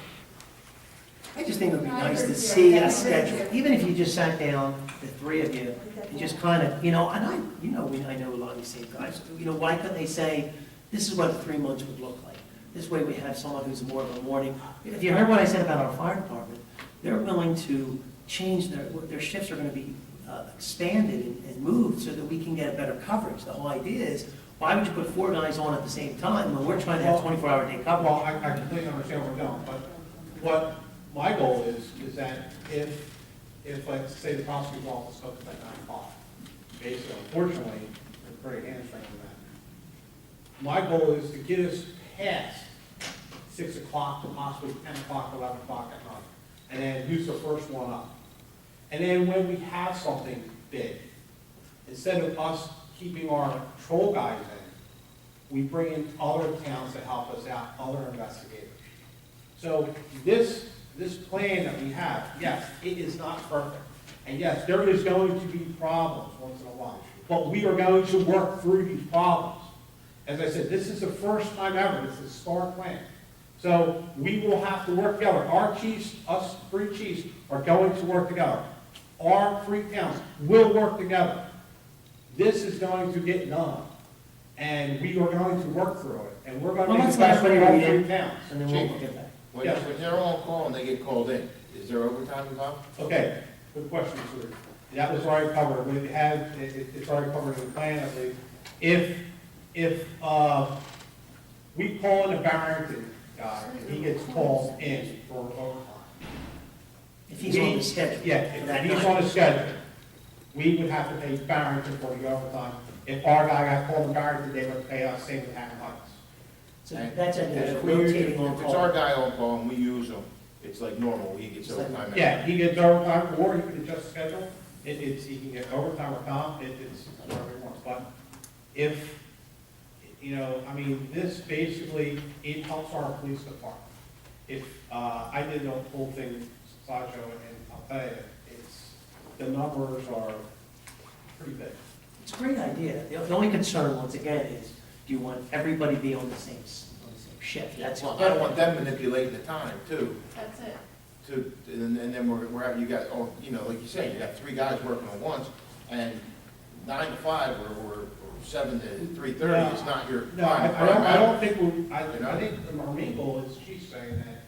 I just think it would be nice to see a schedule, even if you just sat down, the three of you, and just kind of, you know, and I know a lot of these same guys, you know, why couldn't they say, this is what 3 months would look like? This way we have someone who's more of a morning. If you heard what I said about our fire department, they're willing to change their shifts are going to be expanded and moved so that we can get a better coverage. The whole idea is, why would you put 4 guys on at the same time when we're trying to have 24-hour day coverage? Well, I completely understand where we're going, but what my goal is that if let's say the prosecutor's office opens at 9 o'clock, basically, unfortunately, we're pretty hamstrung on that. My goal is to get us past 6 o'clock to possibly 10 o'clock, 11 o'clock at night. And then who's the first one up? And then when we have something big, instead of us keeping our patrol guys in, we bring in other towns to help us out, other investigators. So this plan that we have, yes, it is not perfect. And yes, there is going to be problems once in a while, but we are going to work through these problems. As I said, this is the first time ever, this is a STAR plan. So we will have to work together. Our chiefs, us 3 chiefs, are going to work together. Our 3 towns will work together. This is going to get done, and we are going to work through it, and we're going to Well, make let's the best let of all everybody 3 in. towns. And then we'll get back. When Yes. when they're on call and they get called in, is there overtime involved? Okay, good question, sir. That was already covered, it's already covered in the plan, I believe. If we call in a Barrington guy, and he gets called in for overtime. If he's on the schedule. Yeah, if he's on a schedule, we would have to pay Barrington for the overtime. If our guy got called in Barrington, they would pay us, same with Hammond Heights. So that's And a if we use- rotating on If it's our call. guy on call and we use him, it's like normal, he gets It's like- overtime. Yeah, he gets overtime, or he can adjust the schedule. He can get overtime or comp, it's whatever he wants. But if, you know, I mean, this basically, it helps our police department. If, I did the whole thing, slideshow, and I'll tell you, the numbers are pretty big. It's a great idea. The only concern, once again, is do you want everybody to be on the same shift? That's Well, I don't want them manipulating the time too, That's it. and then you got, oh, you know, like you say, you got 3 guys working on once, and 9 to 5 or 7 to 3:30 is not your No, I time. don't think I think our main goal is, she's saying that,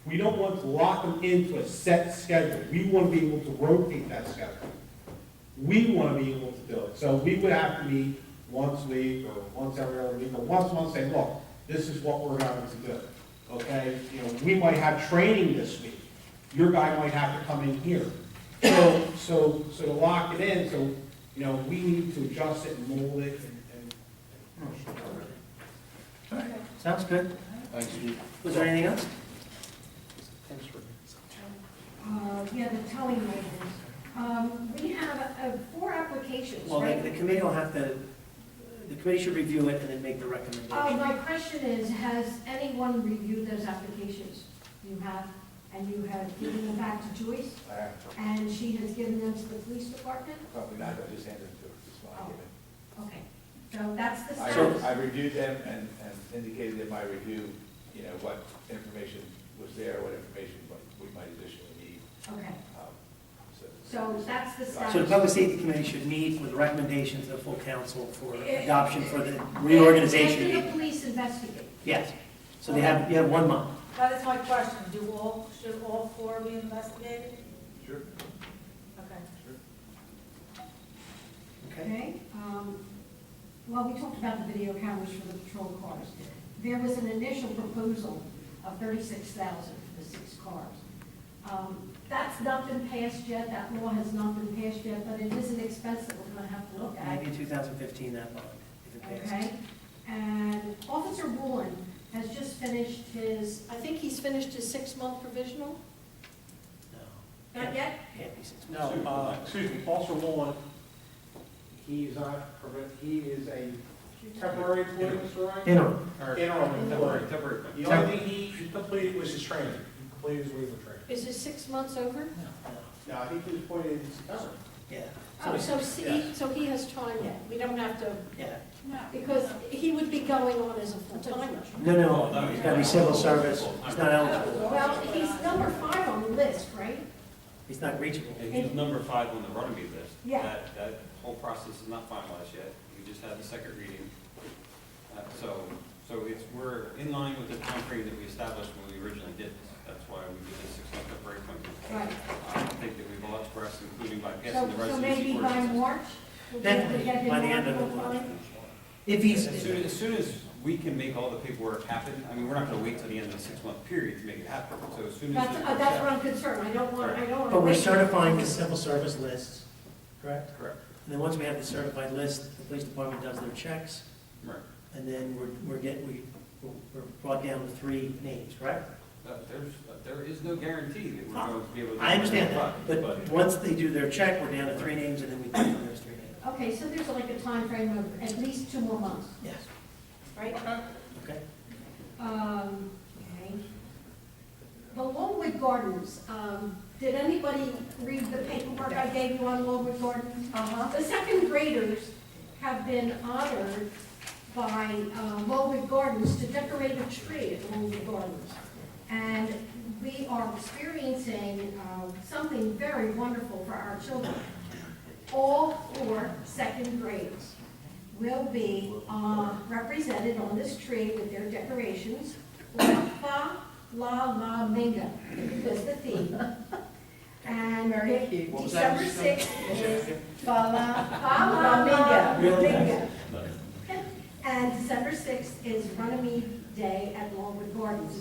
we don't want to lock them into a set schedule. We want to be able to rotate that schedule. We want to be able to do it. So we would have to meet once a week, or once every other week, or once a month, saying, look, this is what we're going to do. Okay, you know, we might have training this week. Your guy might have to come in here. So to lock it in, so, you know, we need to adjust it and mold it and All right, sounds good. Thanks, Steve. Was there anything else? Yeah, the towing maintenance. We have 4 applications, Well, right? the committee will have to, the committee should review it and then make the recommendation. My question is, has anyone reviewed those applications? You have? and you have given them back to Joyce, and she has given them to the police department? Probably not, I just handed them to her, just want to give it. Okay, so that's the I status. I reviewed them and indicated in my review, you know, what information was there, what information we might additionally need. Okay, Um, so that's the status. So the Public Safety Committee should meet with recommendations to the full council for adoption for the reorganization. After the meeting. police investigate. Yes, so you have 1 month. That is my question. Should all 4 be investigated? Sure. Okay. Okay? Okay, well, we talked about the video cameras for the patrol cars. There was an initial proposal of $36,000 for the 6 cars. That's not been passed yet, that law has not been passed yet, but it is an expense that we're gonna have to look at. Maybe in 2015, that long, if it passes. Okay, and Officer Woolen has just finished his, I think he's finished his 6-month provisional, No. not yet? Can't be 6 months. No, excuse me, Officer Mullen, he is not, he is a temporary employee, Mr. Ryan? Interim. Interim employee. The only thing he completed was his training. He completed his waiver training. Is his 6 months over? No, I think he was appointed in September. Yeah. Oh, so he has time yet, we don't have to, Yeah. because he would be going on as a full-timer. No, he's got to be civil service. He's not eligible. Well, he's number 5 on the list, right? He's not reachable. He's number 5 on the Runnemede list. Yeah. That whole process is not finalized yet. We just had the second reading. So we're in line with the timeframe that we established when we originally did this. That's why we did the 6-month temporary appointment. Right. I think that we've all expressed, including by So, passing the so resolution. maybe for by it. March? we'll be able to Definitely, get him by the on end of the full-time? month. If he's, As soon as we can make all the paperwork happen, I mean, we're not going to wait till the end of the 6-month period to make it happen. So as soon as. That's what I'm concerned, I don't want but to we're wait. certifying the civil service lists, correct? Correct. And then once we have the certified list, the police department does their checks, Right. and then we're brought down to 3 names, right? There is no guarantee that we're going to be able to. I understand that, but once they do their check, we're down to 3 names, and then we pick from those 3 names. Okay, so there's like a time frame of at least 2 more months, Yes. right? Okay. Okay. The Longwood Gardens, did anybody read the paperwork I gave you on Longwood Gardens? The 2nd graders have been honored by Longwood Gardens to decorate a tree at Longwood Gardens. And we are experiencing something very wonderful for our children. All 4 2nd grades will be represented on this tree with their decorations. Fa, la, la, minga is the theme. And December 6th is fa, la, minga. Really? Minga. And December 6th is Runnemede Day at Longwood Gardens.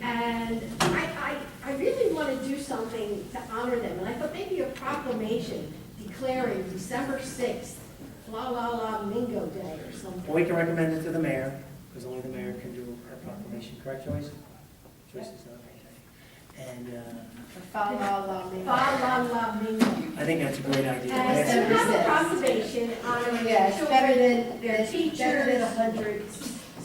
And I really want to do something to honor them. And I thought maybe a proclamation declaring December 6th, La La La Mingo Day or something. Well, we can recommend it to the mayor, because only the mayor can do a proclamation, correct, Joyce? Joyce is not, okay. And Fa la la Fa mingo. La La Mingo. I think that's a great idea. And so have a proclamation honoring Yeah, their it's better children, than, their it's better than teachers. 100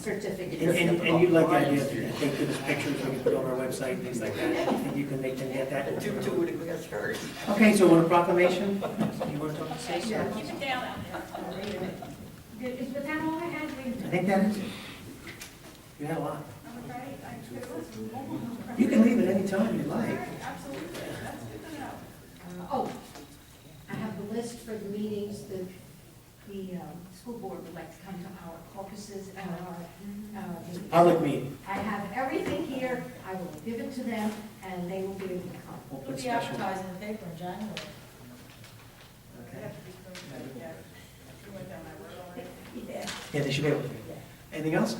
certificates. And you like the idea that they give us pictures, we can put on our website, things like that, and you can make them get that. Okay, so on a proclamation, you want to talk to Stacy? Yeah. Keep it down out there. Is that all I had? I think that is it. You had a lot. You can leave at any time you like. Oh, I have the list for the meetings that the school board would like to come to our caucuses and our meetings. Public meeting. I have everything here, I will give it to them, and they will be able to come. We'll Put put the special. advertising in the paper in January. Okay. You went down that road already. Yeah. Yeah, they should be able to. Anything else?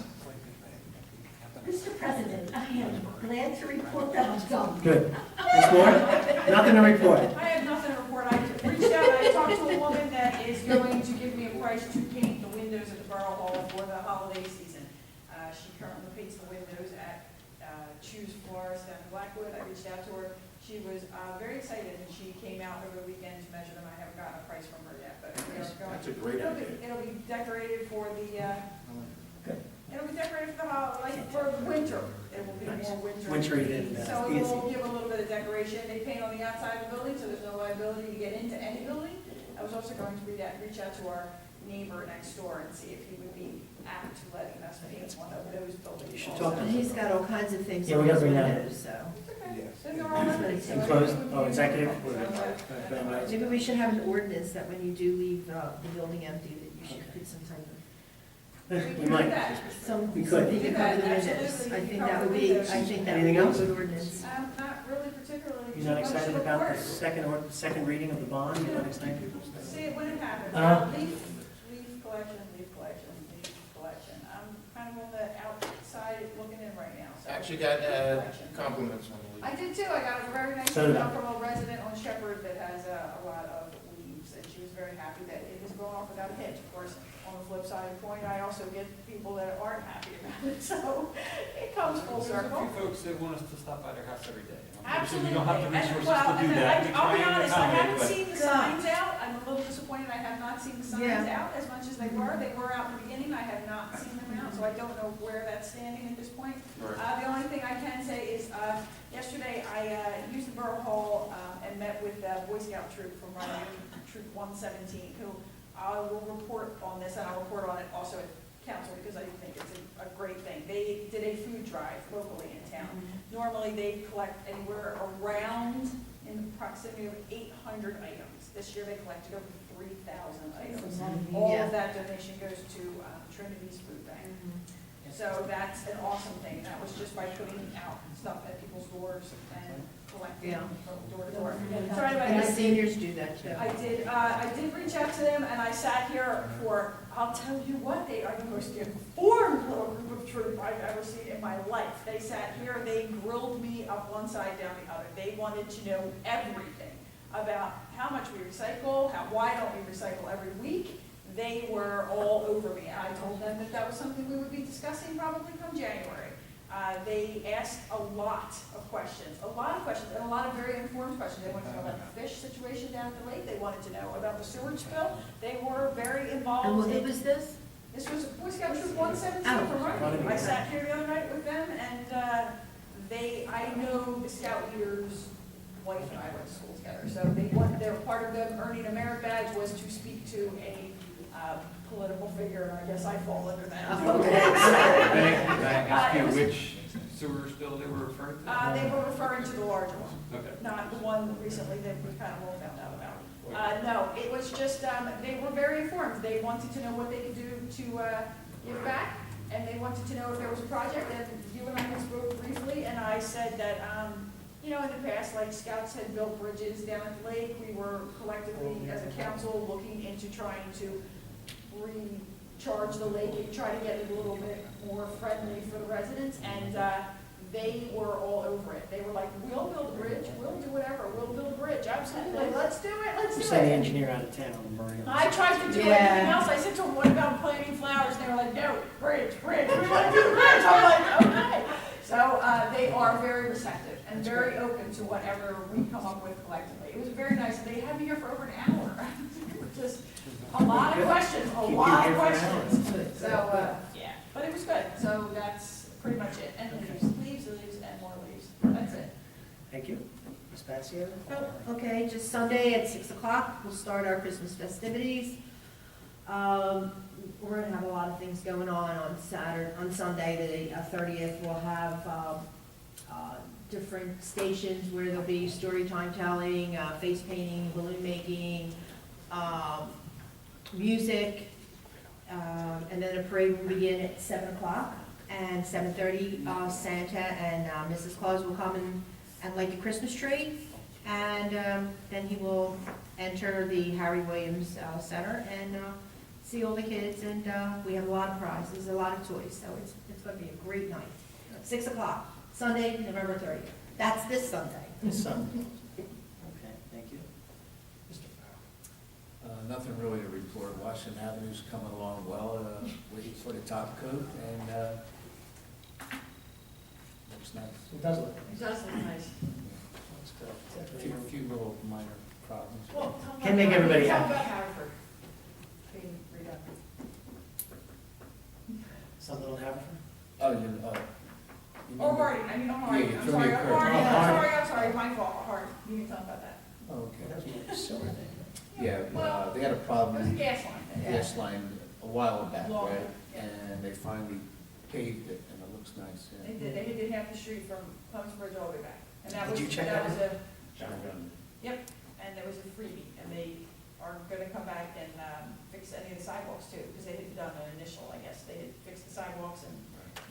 Mr. President, I am glad to report that I'm done. Good. Ms. Moore? Nothing to report. I have nothing to report. I reached out, I talked to a woman that is going to give me a price to paint the windows at the Borough Hall for the holiday season. She currently paints the windows at Choose Florist and Blackwood. I reached out to her. She was very excited, and she came out over the weekend to measure them. I haven't gotten a price from her yet, but we are going. That's a great idea. It'll be decorated for the, Good. it'll be decorated for the, like, for winter. it will be Nice. more winter. Wintry than, So it easy. will give a little bit of decoration. They paint on the outside of the building, so there's no liability to get into any building. I was also going to reach out to our neighbor next door and see if he would be apt to letting us paint one of those buildings. You should also. talk to And he's got all kinds of things Yeah, on we gotta his bring that up. windows, so. It's okay. Yes. Then they're all in. So Enclosed, it would oh, be- executive? Maybe we should have an ordinance that when you do leave the building empty, that you should put some type of, We can We do might. that. We could. something to Do cover that, the windows. absolutely. I You think cover that would the be, windows. I think that would Anything be a else? good ordinance. Not really particularly. You're not Too much excited to about the report. second reading of the bond? You're not excited? See it when it happens. Leaf collection. I'm kind of on the outside looking in right now, so. Actually got Collection. compliments on the leaf. I did too. I got a very nice So did email I. from a resident on Shepherd that has a lot of leaves, and she was very happy that it is going off without a hitch. Of course, on the flip side of the coin, I also get people that aren't happy about it, so it comes full There's a circle. few folks that want us to stop by their house every day. Absolutely. We don't have the And, resources well, to do and that. We I'll be try and honest, I accommodate, haven't but- seen the signs out. I'm a little disappointed I have not seen the signs Yeah. out as much as they were. They were out in the beginning. I have not seen them out, so I don't know where that's standing at this point. The only thing I can say is, yesterday I used the Borough Hall and met with the Boy Scout troop from Runnemede, Troop 117, who I will report on this, and I'll report on it also at council, because I think it's a great thing. They did a food drive locally in town. Normally, they collect anywhere around in the proximity of 800 items. This year, they collected over 3,000 items. All Yeah. of that donation goes to Trinity's Food Bank. So that's an awesome thing. That was just by putting out stuff at people's doors and collecting Yeah. from door to door. So anyway, And I the did- seniors do that too. I did reach out to them, and I sat here for, I'll tell you what, they are the most informed little group of troop I've ever seen in my life. They sat here, they grilled me up one side, down the other. They wanted to know everything about how much we recycle, why don't we recycle every week. They were all over me, and I told them that that was something we would be discussing probably come January. They asked a lot of questions, and a lot of very informed questions. They wanted to know about the fish situation down at the lake. They wanted to know about the sewage spill. They were very And involved. who was this? This was Boy Scout Troop 117 Oh. from Runnemede. I sat here the other night with them, and I know the scout leader's wife and I went to school together. So they're part of them earning a merit badge was to speak to a political figure, and I guess I fall under that. Can I ask you which sewer spill they were referring to? They were referring to the larger one, Okay. not the one recently that we kind of all found out about. No, it was just, they were very informed. They wanted to know what they could do to give back, and they wanted to know if there was a project, and you and I had spoke briefly, and I said that, in the past, like Scouts had built bridges down at the lake, we were collectively, as a council, looking into trying to recharge the lake and try to get it a little bit more friendly for the residents, and they were all over it. They were like, we'll build a bridge, we'll do whatever, we'll build a bridge, absolutely, let's do it, let's You do send the it. engineer out of town and bring him. I tried to do Yeah. everything else. I said to them, what about planting flowers? And they were like, no, bridge, we want to do the bridge. I'm like, okay. So they are very receptive and very open to whatever we come up with collectively. It was very nice. They had me here for over an hour. It was just a lot of questions, a Keep you lot here of for an questions. So, yeah, but it was good. So that's pretty much it. And leaves, and more leaves. That's it. Thank you. Ms. Passio? Oh, okay, just Sunday at 6 o'clock, we'll start our Christmas festivities. We're gonna have a lot of things going on Sunday, the 30th, we'll have, different stations where there'll be story time telling, face painting, balloon making, music, and then the parade will begin at 7 o'clock, and 7:30, Santa and Mrs. Claus will come and light the Christmas tree, and then he will enter the Harry Williams Center and see all the kids, and we have a lot of prizes, a lot of toys, so it's going to be a great night. 6 o'clock, Sunday, November 30th. That's this Sunday. This Sunday. Okay, thank you. Mr. Farrell? Nothing really to report. Washington Avenue's coming along well, waiting for the top coat, and looks nice. It does look It does look nice. Looks A good. few little minor problems. Well, tell Can't make everybody tell happy. about Haverford being redone. Something will happen? Oh, you Or I mean, Hardy, Yeah, I'm throw sorry, me a curve. I'm sorry, my fault, Hardy, you can tell about that. Okay. Yeah, Well, they had a It was a problem, gas line. gas line a while back, Long, right? yeah. And they finally paved it, and it looks nice, They yeah. did half the street from Clemens Bridge all the way back. And that Did was, you check that that was a, Shotgun. and there was a freebie, and they are gonna come back and, fix any of the sidewalks too, because they had done an initial, I guess, they had fixed the sidewalks and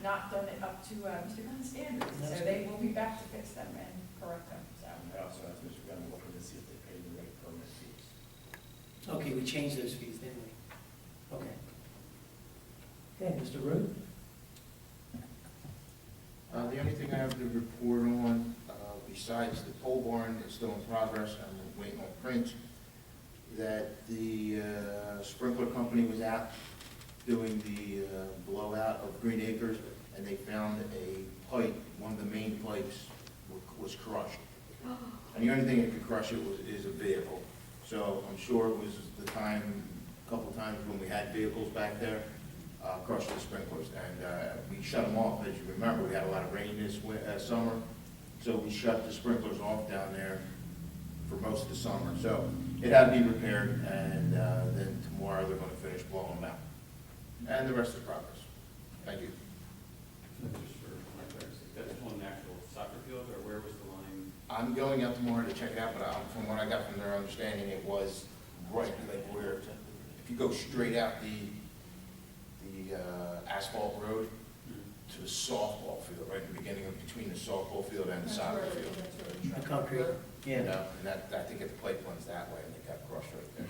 not done it up to, Mr. Gunn's standards, so they will be back to fix them and correct them, so. I also asked Mr. Gunn looking to see if they paid the right permit fees. Okay, we changed those fees, didn't we? Okay. Okay, Mr. Root? The only thing I have to report on, besides the pole barn is still in progress, I'm waiting on print, that the sprinkler company was out doing the blowout of Green Acres, and they found a pipe, one of the main pipes was crushed. And the only thing that could crush it is a vehicle. So I'm sure it was the time, a couple times when we had vehicles back there, crushed the sprinklers. And we shut them off, as you remember, we had a lot of rain this summer. So we shut the sprinklers off down there for most of the summer. So it had to be repaired, and then tomorrow they're gonna finish blowing them out. And the rest is progress. Thank you. Just for my clarity, that's on the actual soccer field, or where was the line? I'm going out tomorrow to check it out, but from what I got from their understanding, it was right, like where, if you go straight out the asphalt road to the softball field, right in the beginning of between the softball field and the soccer field. The concrete? You Yeah. know, and that, I think the plate runs that way, and it got crushed right there.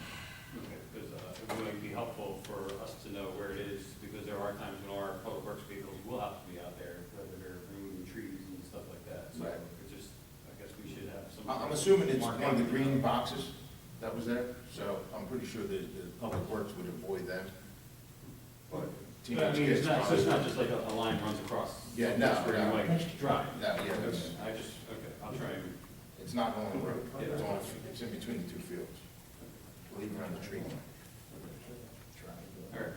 Okay, because it would be helpful for us to know where it is, because there are times when our public works vehicles will have to be out there, whether they're removing trees and stuff like that. So Right. it just, I guess we should have some. I'm assuming it's one of the green boxes that was there, so I'm pretty sure the public works would avoid them. But But I mean, it's not, so it's not just like a line runs across. Yeah, no, where you no. might drive. No, yeah, Okay, it's, I just, okay, I'll try and, it's not on the road, it's in between the two fields. Leave around the tree line. all right.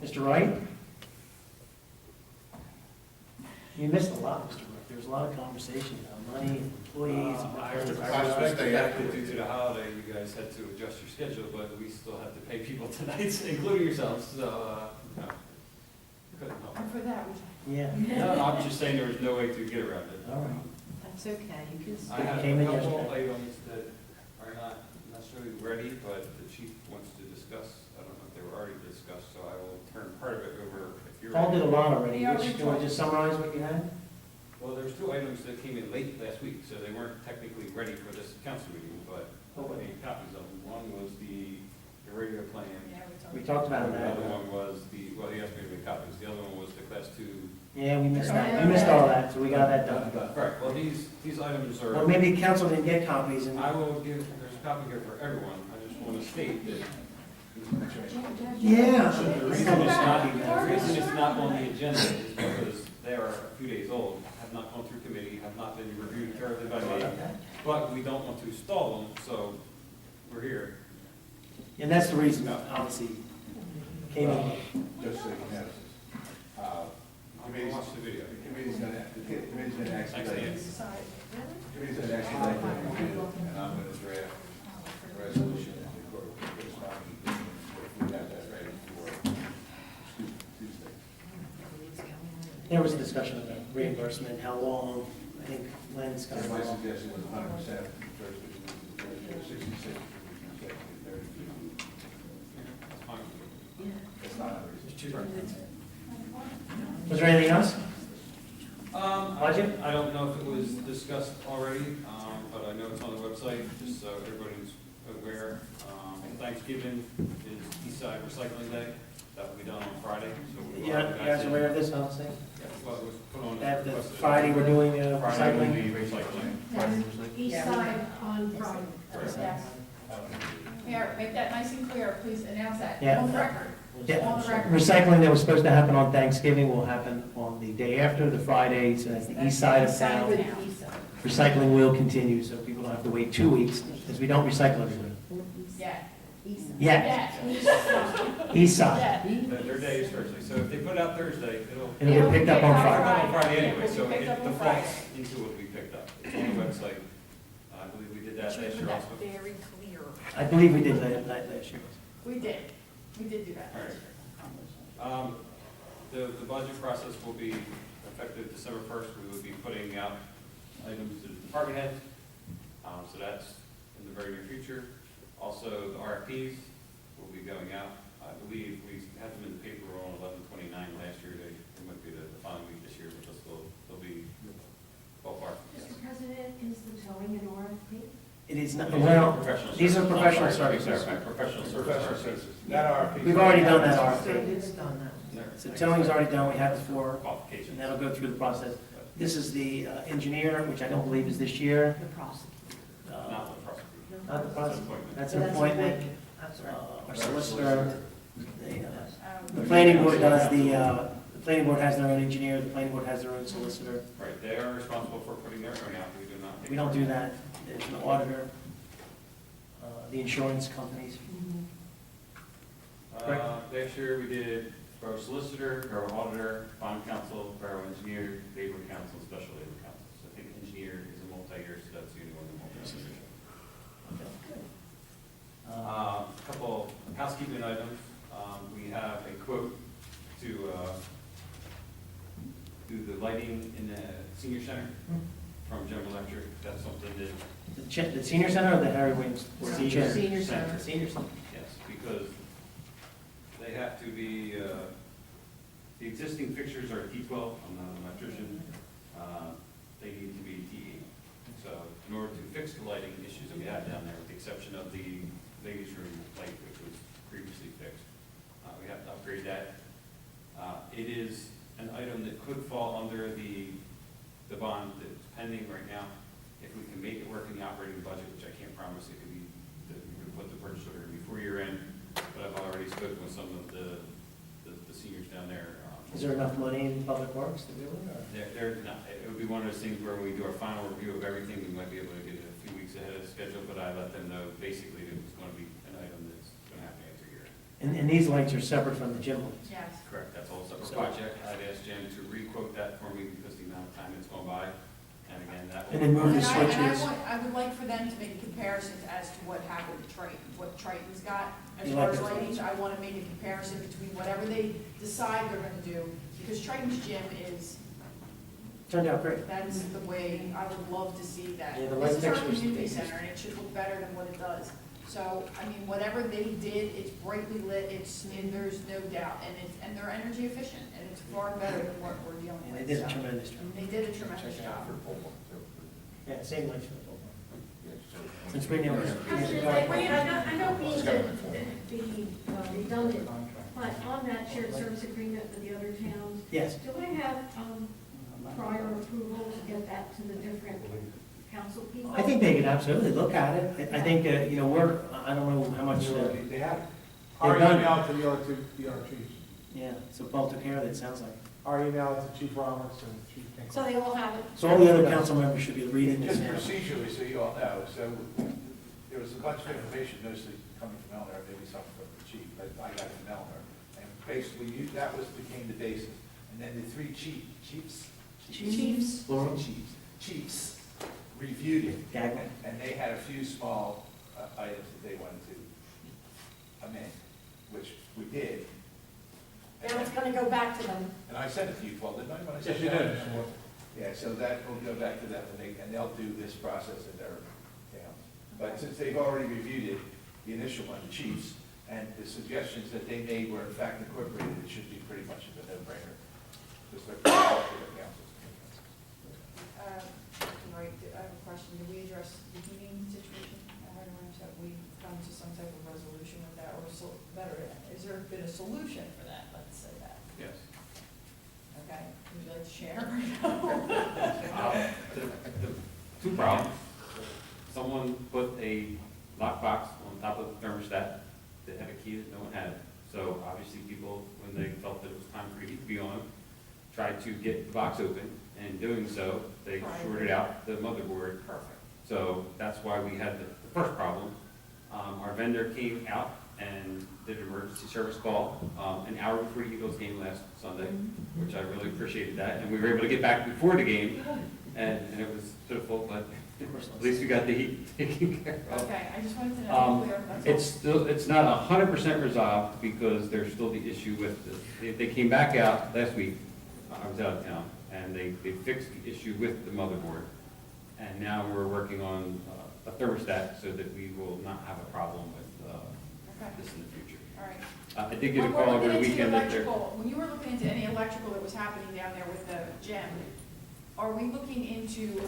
Mr. Wright? You missed a lot, Mr. Wright. There was a lot of conversation about money, employees. I was respect that that due to the holiday, you guys had to adjust your schedule, but we still have to pay people tonight, including yourselves, so, no. Couldn't help. And for that, we, Yeah. No, I'm just saying there was no way to get around it. All right. That's okay, you can. I have Came in a couple yesterday. items that are not necessarily ready, but the chief wants to discuss. I don't know if they were already discussed, so I will turn part of it over if you're Paul ready. did a lot already. Yeah, Which, we do you want to just summarize what you had? Well, there's two items that came in late last week, so they weren't technically ready for this council meeting, but I made copies of them. One was the radio plan. yeah, We talked about The that. other one was the, well, he asked me to make copies. The other one was the class two. Yeah, we missed that. We missed all that, so we got that done. Right, well, these items are. Well, maybe council didn't get copies and. I will give, there's a copy here for everyone. I just want to state that Yeah. the reason it's not on the agenda is because they are a few days old, have not gone through committee, have not been reviewed thoroughly by me, but we don't want to stall them, so we're here. And that's the reason, obviously, came in. Just so you know, I'll watch the video. the committee's gonna actually, Thanks, decide, really? committee's gonna actually like to review, and I'm gonna draft a resolution in the court, corresponding, if we have that ready for Tuesday. There was a discussion about reimbursement, how long, I think Len's got. My suggestion was 100%, first, which was 66, which was 30. That's fine. It's not unreasonable. Was there anything else? Budget? I don't know if it was discussed already, but I know it's on the website, just so everybody's aware. Thanksgiving is East Side Recycling Day. That will be done on Friday, so. we'll Yeah, have you guys in. aware of this, I'll say? Yeah, well, it was put on. That the requested. Friday we're doing Friday will recycling? be recycling. And east side on Friday. Yes. Mayor, make that nice and clear, please announce that, Yeah. on the record. Yeah, On the record. recycling that was supposed to happen on Thanksgiving will happen on the day after, the Friday, so that's the east side of town. With the east side. Recycling will continue, so people don't have to wait 2 weeks, because we don't recycle everywhere. Yeah. East side. Yeah, east side. Their day is Thursday, so if they put it out Thursday, it'll It'll get picked up on pick Friday. up on Friday anyway, so Picked it up on defaults into what we picked up. It's on the website. I believe we did that last year also. Very clear. I believe we did that last year. We did do that. All right. The budget process will be effective December 1st. We will be putting out items to the department heads. So that's in the very near future. Also, the RFPs will be going out. I believe we had them in the paper on 11/29 last year. They might be the following week this year, but they'll be ballpark. Mr. President, is the towing an RFP? It is not, These are well, professional these are services. professional I'm sorry, services. Professional Professional services. services. That RFP. We've already done that So RFP. it's done now. So towing's already done, we have the four, Qualifications. and that'll go through the process. This is the engineer, which I don't believe is this year. The prosecutor. Not the prosecutor. Not the That's an prosecutor. appointment. That's So an that's appointment. I'm sorry. Our solicitor, the planning board does the planning board has their own engineer, the planning board has their own solicitor. Right, they are responsible for putting their own out. We do not. take We don't part. do that. There's an auditor, the insurance companies. Correct. Last year, we did borough solicitor, borough auditor, bond counsel, borough engineer, labor counsel, special labor counsel. So I think engineer is a multi-year, so that's the only one that won't be. Couple housekeeping items. We have a quote to do the lighting in the senior center from General Electric. That's something that, The senior center or the Harry Williams? Senior center. Senior center. yes, because they have to be, the existing fixtures are T12, I'm not an electrician, they need to be TE. So in order to fix the lighting issues that we have down there, with the exception of the ladies' room light, which was previously fixed, we have to upgrade that. It is an item that could fall under the bond that's pending right now. If we can make it work in the operating budget, which I can't promise, it could be, that we could put the purchase order before year end, but I've already spoken with some of the seniors down there. Is there enough money in public works to do it? Or? They're not, it would be one of those things where when we do our final review of everything, we might be able to get it a few weeks ahead of schedule, but I let them know basically that it's going to be an item that's going to happen every year. And these lights are separate from the gym lights? Yes. Correct, that's all a separate So- project. I'd asked Jim to re-quote that for me because the amount of time it's gone by, and again, that will. And then move the And I switches. I would like for them to make comparisons as to what happened to Triton, what Triton's got. As You far like as those lighting, I want to make a comparison between whatever they decide they're going to do, because Triton's gym is, Turned out great. that's the way, I would love to see that. Yeah, the light This is our fixtures. community center, and it should look better than what it does. So, I mean, whatever they did, it's brightly lit, and there's no doubt, and they're energy efficient, and it's far better than what we're dealing And with. they did a so. tremendous job. They did a tremendous job. Yeah, same lights for the whole Since we know. President, I don't mean to be redundant, but on that shared service agreement with the other towns, Yes. do I have prior approval to get that to the different council people? I think they could absolutely look at it. I think, I don't know how much, They have. Our Our email email to the other chiefs. yeah, so Paul took care of it, sounds like. Our email to Chief Roberts and Chief Pinkley. So they all have it. So all the other council members should be reading this Just now. procedurally, so you all know, so there was a bunch of information mostly coming from Eleanor, maybe some from the chief, but I got it from Eleanor. And basically, that became the basis. And then the three chiefs Plural? chiefs reviewed it. Gaggle. And they had a few small items that they wanted to amend, which we did. Now it's gonna go back to them. And I sent it to you, Paul, didn't I? When I Yes, sent you it out? did. Yeah, so that will go back to them, and they'll do this process in their towns. But since they've already reviewed it, the initial one, the chiefs, and the suggestions that they made were in fact incorporated, it should be pretty much a no-brainer. Just like the councils. Right, I have a question. Did we address the heating situation? Have we come to some type of resolution with that, or better, has there been a solution for that? Let's say that. Yes. Okay, would you like to share? Two problems. Someone put a lockbox on top of the thermostat that had a key that no one had. So obviously people, when they felt that it was time for heat to be on, tried to get the box open. And in doing so, they Right. shorted out the motherboard. Perfect. So that's why we had the first problem. Our vendor came out and did an emergency service call, an hour before the Eagles game last Sunday, which I really appreciated that, and we were able to get back before the game, and it was pitiful, but at least we got the heat taken care of. Okay, I just wanted to know, clear, that's all. It's still, it's not 100% resolved because there's still the issue with, they came back out last week, I was out of town, and they fixed the issue with the motherboard. And now we're working on a thermostat so that we will not have a problem with Okay, this in the future. all right. I did get a When we're call looking over the into weekend that they're, electrical, when you were looking into any electrical that was happening down there with the gym, are we looking into,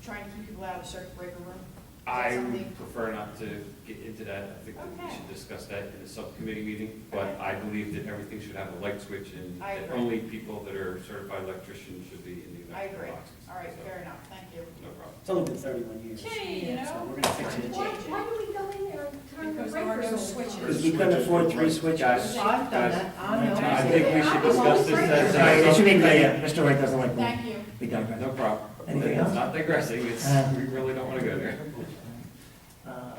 trying to keep people out of the circuit breaker room? Is that I something- would prefer not to get into that. I think that we Okay. should discuss that in a subcommittee meeting, but Okay. I believe that everything should have a light switch and I that agree. only people that are certified electricians should be in the I electrical agree. boxes. All right, So, fair enough, thank you. no problem. It's only been 31 years. Gee, you So know. we're gonna fix it. Why do we go in there and turn the Because there are breakers no on? switches. Because we couldn't afford 3 switches. Guys, I've done that, I know. I think we should discuss this as. Sorry, it should be clear, Mr. Wright doesn't like Thank me. you. We digress. No problem. Anything It's else? not digressing, it's, we really don't want to go there.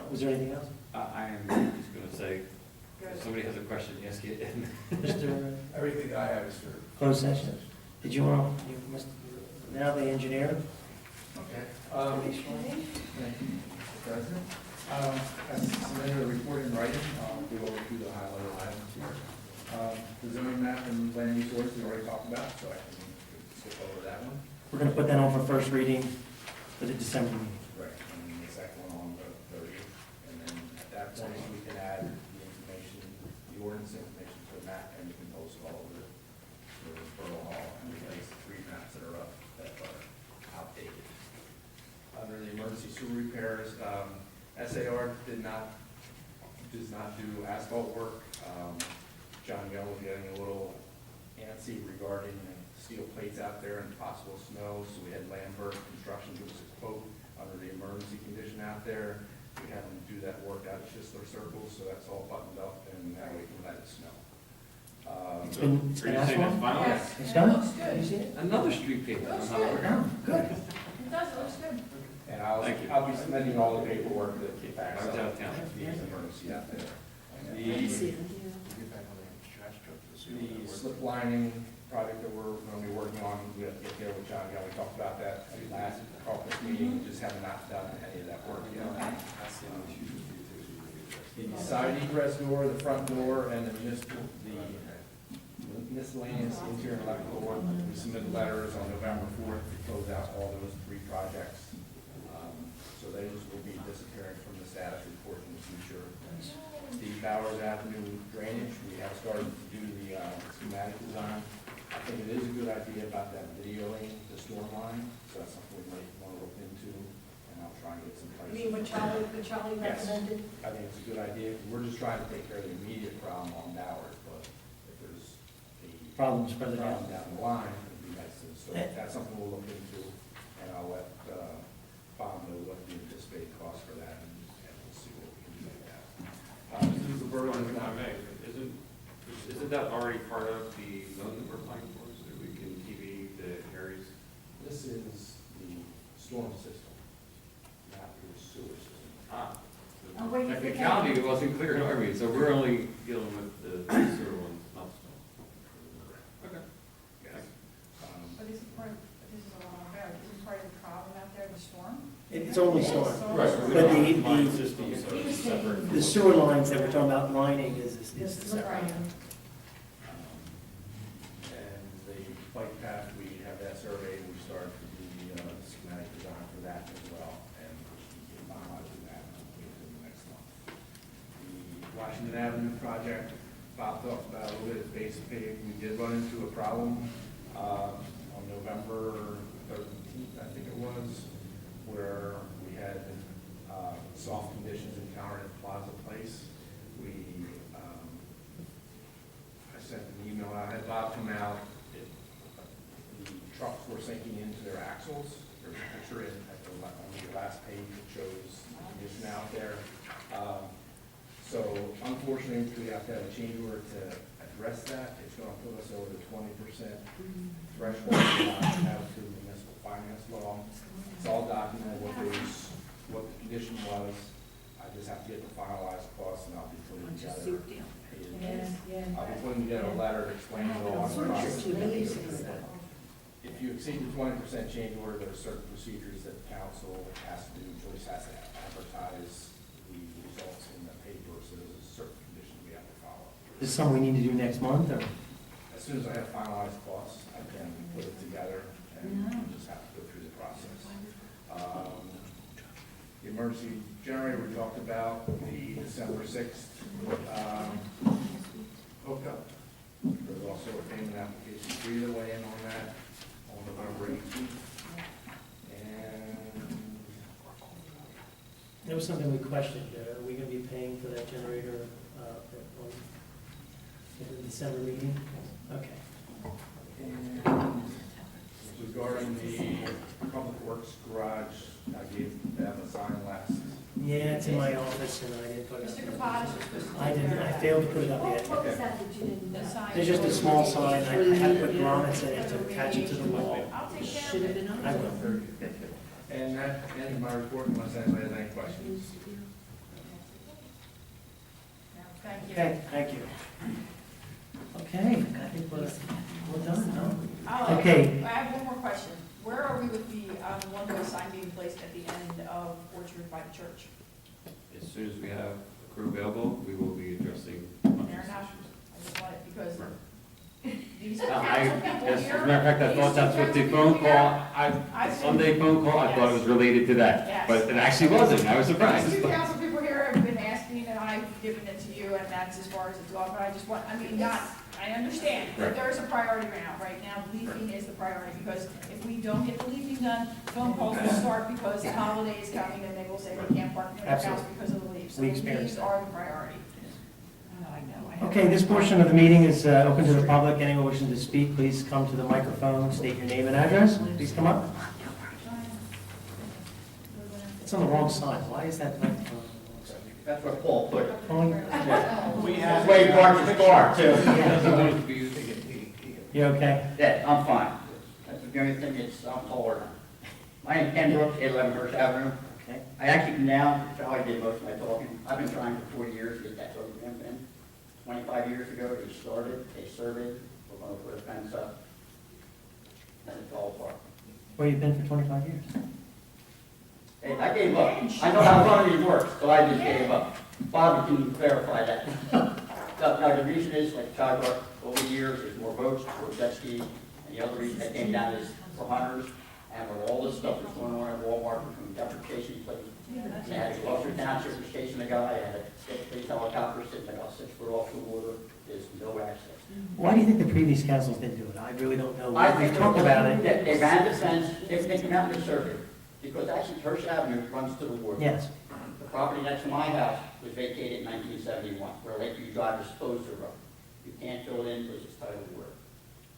Was there anything else? I am just going to say, Good. if somebody has a question, ask it. Mr. Everything that I have is for. Closed session? Did you want, you must, now the engineer? Okay. Thank you, Mr. President. I submitted a report in writing, I'll go over through the highlighted items here. The zoning map and land use orders we already talked about, so I can skip over that one. We're gonna put that on for first reading for the December meeting. Right. And the second one on the 30th, and then at that point, we can add the information, the ordinance information to the map, and we can post it all over the Borough Hall, and replace the 3 maps that are up that are outdated. Under the emergency sewer repairs, SAR does not do asphalt work. John Young was getting a little antsy regarding steel plates out there and possible snow, so we had Lambert Construction give us a quote under the emergency condition out there. We had them do that work out at Schistler Circle, so that's all buttoned up, and now we can let it snow. It's So, been are you saying it's asphalt? finalized? Yes, It's and done? it looks Have you good. seen it? Another street paper. Looks on good. how- Oh, good. It does, it looks good. And Thank you. I'll be submitting all the paperwork that get back. I was out of town. The emergency out there. The slip lining project that we're going to be working on, we have to get there with John, yeah, we talked about that at the last Caucus meeting, we just have not done any of that work yet. The side egress door, the front door, and the miscellaneous interior and electrical work, we submitted letters on November 4th to close out all those 3 projects. So those will be disappearing from the status report in the future. The Bowers Avenue drainage, we have started to do the schematic design. I think it is a good idea about that videoing the storm line, so that's something we might want to look into, and I'll try and get some You prices. mean what Charlie Yes. recommended? I think it's a good idea, we're just trying to take care of the immediate problem on Bowers, but if there's a Problems further down. problem down the line, it'd be nice to, so that's something we'll look into, and I'll let Bob know what the anticipated cost for that, and we'll see what we can do with that. This is the Borough If of I may, isn't that already part of the zone that we're applying for, so that we can TV the areas? This is the storm system, not your sewer system. Ah. Oh, wait, The you technicality wasn't clear to me, so we're only dealing with the sewer ones, not the storm. Okay. Yes. But this is part of, this is a long ago, this is part of the problem out there, the storm? It's only storm. Right, But the system, so it's separate. the sewer lines that we're talking about lining is separate. Right. And the bike path, we have that survey, we started to do the schematic design for that as well, and we should be finalizing that within the next month. The Washington Avenue project, Bob talked about a little bit, basically, we did run into a problem on November 13th, I think it was, where we had soft conditions encountered at Plaza Place. I sent an email out, I had Bob come out, the trucks were sinking into their axles. There's a picture on the last page that shows the condition out there. So unfortunately, we have to have a change order to address that. It's gonna put us over the 20% threshold we have through municipal finance law. It's all documented, what the condition was. I just have to get the finalized costs and I'll be putting Bunch of together. soup deal. I'll be putting together a letter that explains it all on the process. If you exceed the 20% change order, there are certain procedures that the council has to do. Joyce has to advertise the results in the paper, so there's a certain condition we have to follow. Is this something we need to do next month, or? As soon as I have finalized costs, I can put it together and we'll just have to go through the process. The emergency generator we talked about, the December 6th hookup. There's also a payment application for you to weigh in on that on November 18th. And There was something we questioned. Are we going to be paying for that generator in the December meeting? Okay. and regarding the Public Works garage, I gave them a sign last. Yeah, it's in my office, and I didn't put it Mr. up. Kapadas was supposed to. I didn't, I failed to put it up yet. What was that that you didn't? The sign. There's just a small sign, I had to put grommets in it to attach it to the wall. I'll take care Should of have it. been on. I will. And that ends my report unless anybody has any questions. Thank you. Okay, thank you. Okay, I think we're done, huh? Oh, Okay. I have one more question. Where are we with the one-way sign being placed at the end of Orchard by the church? As soon as we have a crew available, we will be addressing. Fair enough. I just want it because these I, council people yes, as a here. matter of fact, I thought that's what the phone call, I've Sunday phone call, I thought it was related to that. Yes. But it actually wasn't, I was These surprised. two council people here have been asking, and I've given it to you, and that's as far as it's gone, but I just want, I mean, not, I understand that Right. there is a priority now. Right now, leafing is the priority, because if we don't get the leafing done, phone calls will start because the holiday is coming, and they will say we can't park in their house Absolutely. because of the leaves. So We the experienced leaves that. are the priority. I know. Okay, this portion of the meeting is open to the public. Anyone wishing to speak, please come to the microphone, state your name and address. Please come up. It's on the wrong side. Why is that microphone on the wrong side? That's what Paul put it. Only- We That's have. the way he parks his car, too. You okay? Yeah, I'm fine. That's the only thing that's, I'm taller than. My name's Ken Brooks, 811 First Avenue. Okay. I actually come down, Charlie did most of my talking. I've been trying for 40 years to get that program in. 25 years ago, they started, they surveyed, we're going to put a fence up. And it's all apart. Where you been for 25 years? Hey, I gave up. I know how running works, so I just gave up. Bobby can verify that. No, the reason is, like Todd brought, over the years, there's more boats, more jet skis, and the other reason that came down is for hunters, and with all this stuff that's going on at Walmart, from deprecation place. They had to go up through township to station a guy, and had a police helicopter sitting about 6 foot off the water, there's no access. Why do you think the previous councils didn't do it? I really don't know. I We've think talked about it. They ran the fence, they came out and surveyed, because actually Hirsch Avenue runs to the water. Yes. The property next to my house was vacated in 1971, where Lakeview Drive is supposed to run. You can't fill it in because it's tidal water.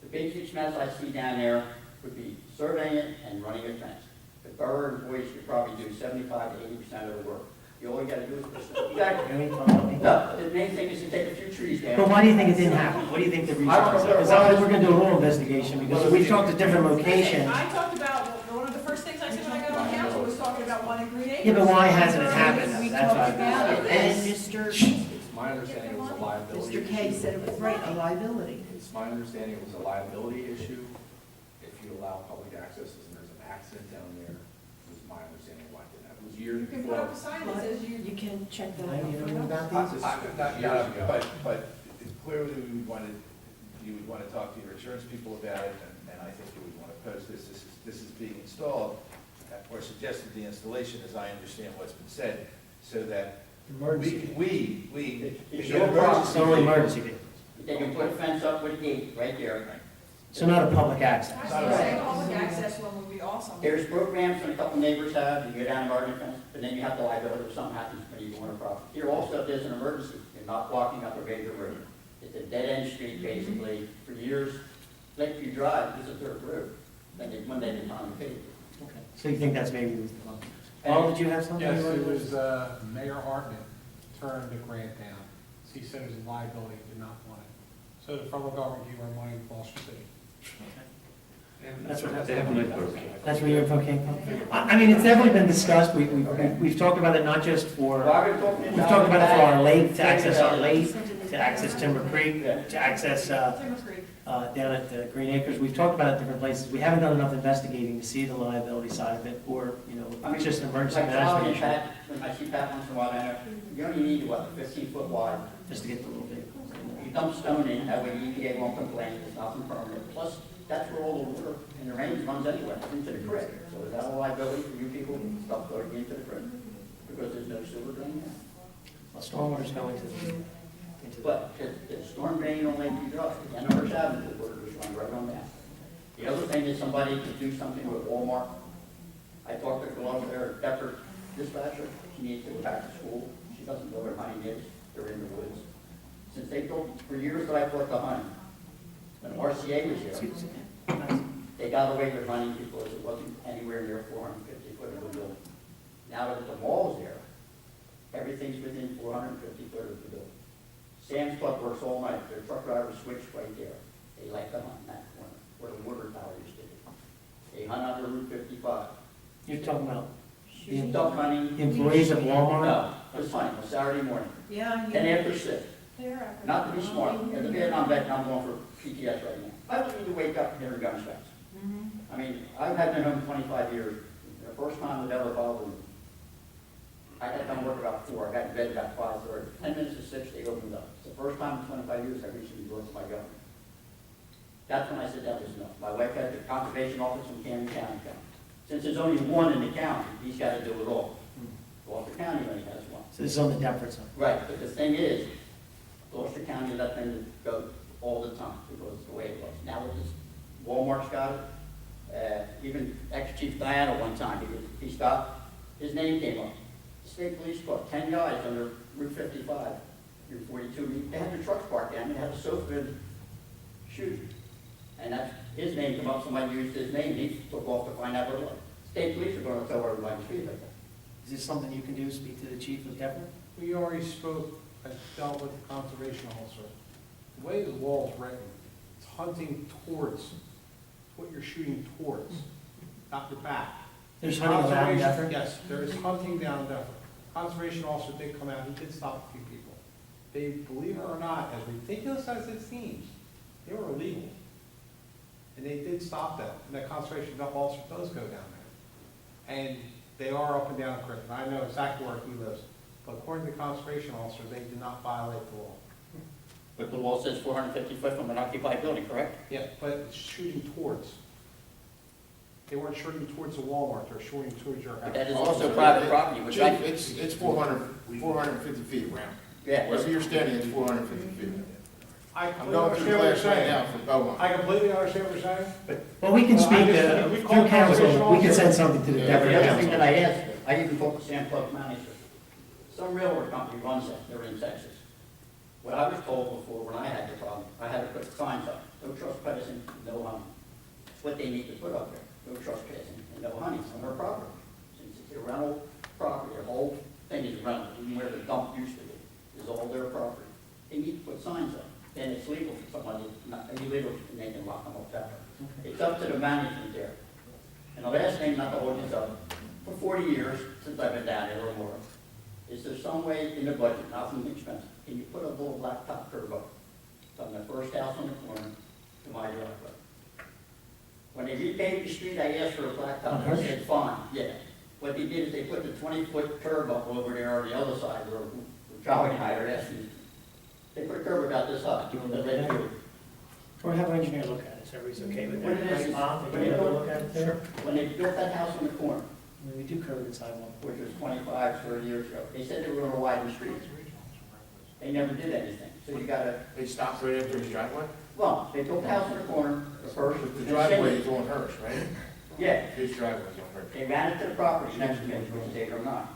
The basic mess I see down there would be surveying it and running a fence. The borough employees could probably do 75 to 80% of the work. All you gotta do is put stuff. Exactly. Really? Tom? No, the main thing is to take a few trees down. But why do you think it didn't happen? What do you think the reason I don't is? know. Because we're going to do a little investigation, because we've talked to different locations. I talked about, one of the first things I said when I got on council was talking about one in Green Acres. Yeah, but why hasn't it happened? We That's talked what about it, and Mr. My understanding it was a liability issue. Mr. Kay said it was right, a liability. It's my understanding it was a liability issue. If you allow public access and there's an accident down there, was my understanding why it didn't happen. It was years You can put before. up a sign that says you. You can check that Hey, you don't know out. about these? But clearly we wanted, you would want to talk to your insurance people about it, and I think you would want to post this. This is being installed, or suggested the installation, as I understand what's been said, so that Emergency. we. It's can your problem. It's only emergency vehicles. They can put a fence up with a gate right there. So not a public access. I was saying public access one would be awesome. There's programs that a couple neighbors have, you go down the garden fence, but then you have the liability if something happens when you go on a property. Here also, if there's an emergency, you're not blocking up a major road. It's a dead-end street, basically. For years, Lakeview Drive is a dirt road. Then they, one day they finally paved it. Okay. So you think that's maybe was the problem? Paul, did you have something? Yes, you wanted it to- was Mayor Hartman turned the grant down. He said it was a liability, did not want it. So the federal government gave our money to Boston City. That's what, They have a nice boat. that's where your info came from? I mean, it's definitely been discussed, we've talked about it not just for, Well, I've been talking to we've talked about it for our lake, to access our Yeah. lake, to access Timber Creek, to access, Timber Creek. down at the Green Acres, we've talked about it in different places, we haven't done enough investigating to see the liability side of it, or, you know, I mean, it's just an emergency like Charlie management and issue, Pat, when I see Pat once in a while, I know, you only need, what, 15 foot wide? just to get the little bit. You dump stone in, that way the EPA won't complain, it's nothing permanent. Plus, that's where all the water in the rains runs anyway, into the creek. So is that a liability for you people, stuff going into the creek? Because there's no sewer drain there. Well, stormwater's going to the, But the storm drain on Lake Drive, and First Avenue, the water was run right on that. The other thing is somebody could do something with Walmart. I talked to the girl over there, Deptford dispatcher, she needs to go back to school. She doesn't know where honey is, they're in the woods. Since they built, for years that I bought the honey, when RCA was here, they got away with honey because it wasn't anywhere near 450 foot of the building. Now that the mall's there, everything's within 450 foot of the building. Sam's Club works all night, their truck drivers switch right there. They like to hunt in that corner, where the water tower used to be. They hunt under Route 55. you're talking about You dump honey. the employees of Walmart? No, it's funny, on Saturday morning, Yeah. 10 after 6. They're. Not to be smart, as a Vietnam vet, I'm going for PTS right now. I don't need to wake up and hear gunshots. I mean, I've had been home 25 years. The first time it ever bothered me, I got done work about 4, I got in bed about 5:30. 10 minutes to 6, they opened up. It's the first time in 25 years I reached the door to my government. That's when I said that was enough. My wife had the conservation office in Camden County. Since there's only one in the county, he's got to do it all. Gloucester County only has one. So this is on the Deptford side. Right, but the thing is, Gloucester County let them go all the time because it's the way it was. Now that this Walmart's got it, even ex-chief Diana one time, he stopped, his name came up. The state police caught 10 guys under Route 55, Route 42. They had their trucks parked down, they had a sofa and shooting. And that's, his name came up, somebody used his name, he took off to find out what it was. State police are going to tell everybody to speak like that. Is this something you can do, speak to the chief of Deptford? We already spoke, I dealt with the conservation officer. The way the law is written, it's hunting towards, what you're shooting towards, not your back. There's hunting around Conservation- Deptford? Yes, there is hunting down Deptford. Conservation officer did come out, he did stop a few people. They, believe it or not, as ridiculous as it seems, they were illegal. And they did stop them, and that conservation officer does go down there. And they are up and down the creek, and I know exactly where he lives. But according to the conservation officer, they did not violate the law. But the law says 450 foot from an occupied building, correct? Yeah, but it's shooting towards. They weren't shooting towards the Walmart, they're shooting towards your But house. that is also private property, which I, It's 450 feet around. yeah. Wherever you're standing, it's 450 feet. I I'm completely going through understand what you're class right saying. now from Belmont. I completely understand what you're saying. Well, we can Well, I speak, just- we've through called council, conservation we can officer. send something to the Yeah, The Deptford other thing council. that I asked, I even talked to Sam Club manager. Some railroad company runs that, they're in Texas. What I was told before, when I had the problem, I had to put signs up, no trespassing, no honey. It's what they need to put up there, no trespassing and no honey on their property. Since it's a rental property, the whole thing is rental, even where the dump used to be, is all their property. They need to put signs up, then it's legal for somebody, not illegal, and they can lock them up that way. It's up to the management there. And the last thing, not to hold this up, for 40 years, since I've been down here or more, is there some way in the budget, nothing expensive, can you put a little blacktop curb up from the first house on the corner to my driveway? When they repaved the street, I asked for a blacktop, they said, fine, yeah. What they did is they put the 20-foot curb up over there on the other side where Charlie and I are asking. They put a curb about this high. Do you want to that look led at it? through. Or have our engineer look at it, so everybody's okay with What it that? is, Bob, when you you want to go- look at it there? When they built that house on the corner, I mean, we do curb and sidewalk. which was 25, 30 years ago, they said they were gonna widen the street. They never did anything. So you gotta, They stopped right after his driveway? well, they built the house on the corner, the first. The and driveway second. is on hers, right? Yeah, His driveway's on hers. they ran it to the property next to me, which is 8 or 9.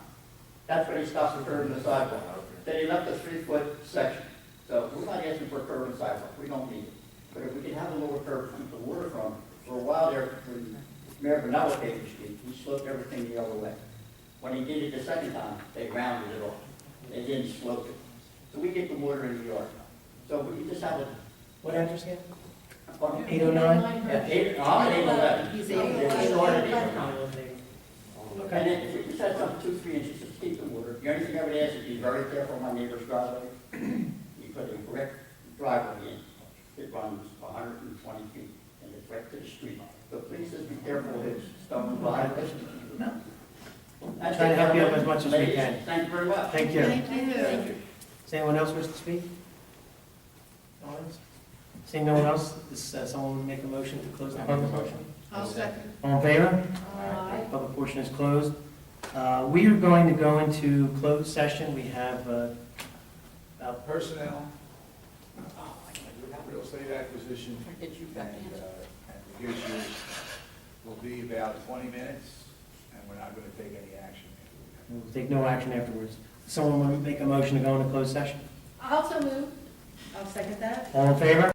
That's where they stopped the curb and the sidewalk. Then they left a 3-foot section. So we're not asking for a curb and sidewalk, we don't need it. But if we could have a lower curb to keep the water from, for a while there, when Mayor Vanella paved the street, he sloped everything the other way. When he did it the second time, they rounded it off. They didn't slope it. So we get the water in the yard. So we just have a, What address again? Pardon? 8:09? Yeah, I'm at 8:11. He's Yeah, able we to- started at 8:09. And then if we can set something 2-3 inches to keep the water, the only thing I would ask is be very careful on my neighbor's driveway. You put a brick driveway in, it runs 120 feet, and it's right to the street. So please just be careful with stone driveways. That's Try to it, help you out gentlemen. as much as we Ladies, can. Thank you very much. Thank you. Thank you. Does anyone else wish to speak? No one else? Seeing no one else, does someone make a motion to close the public motion? I'll second. All in favor? Aye. Public portion is closed. We are going to go into closed session. We have about Personnel, real estate acquisition, and negotiations will be about 20 minutes, and we're not going to take any action. We'll take no action afterwards. Someone want to make a motion to go into closed session? Also move. I'll second that. All in favor?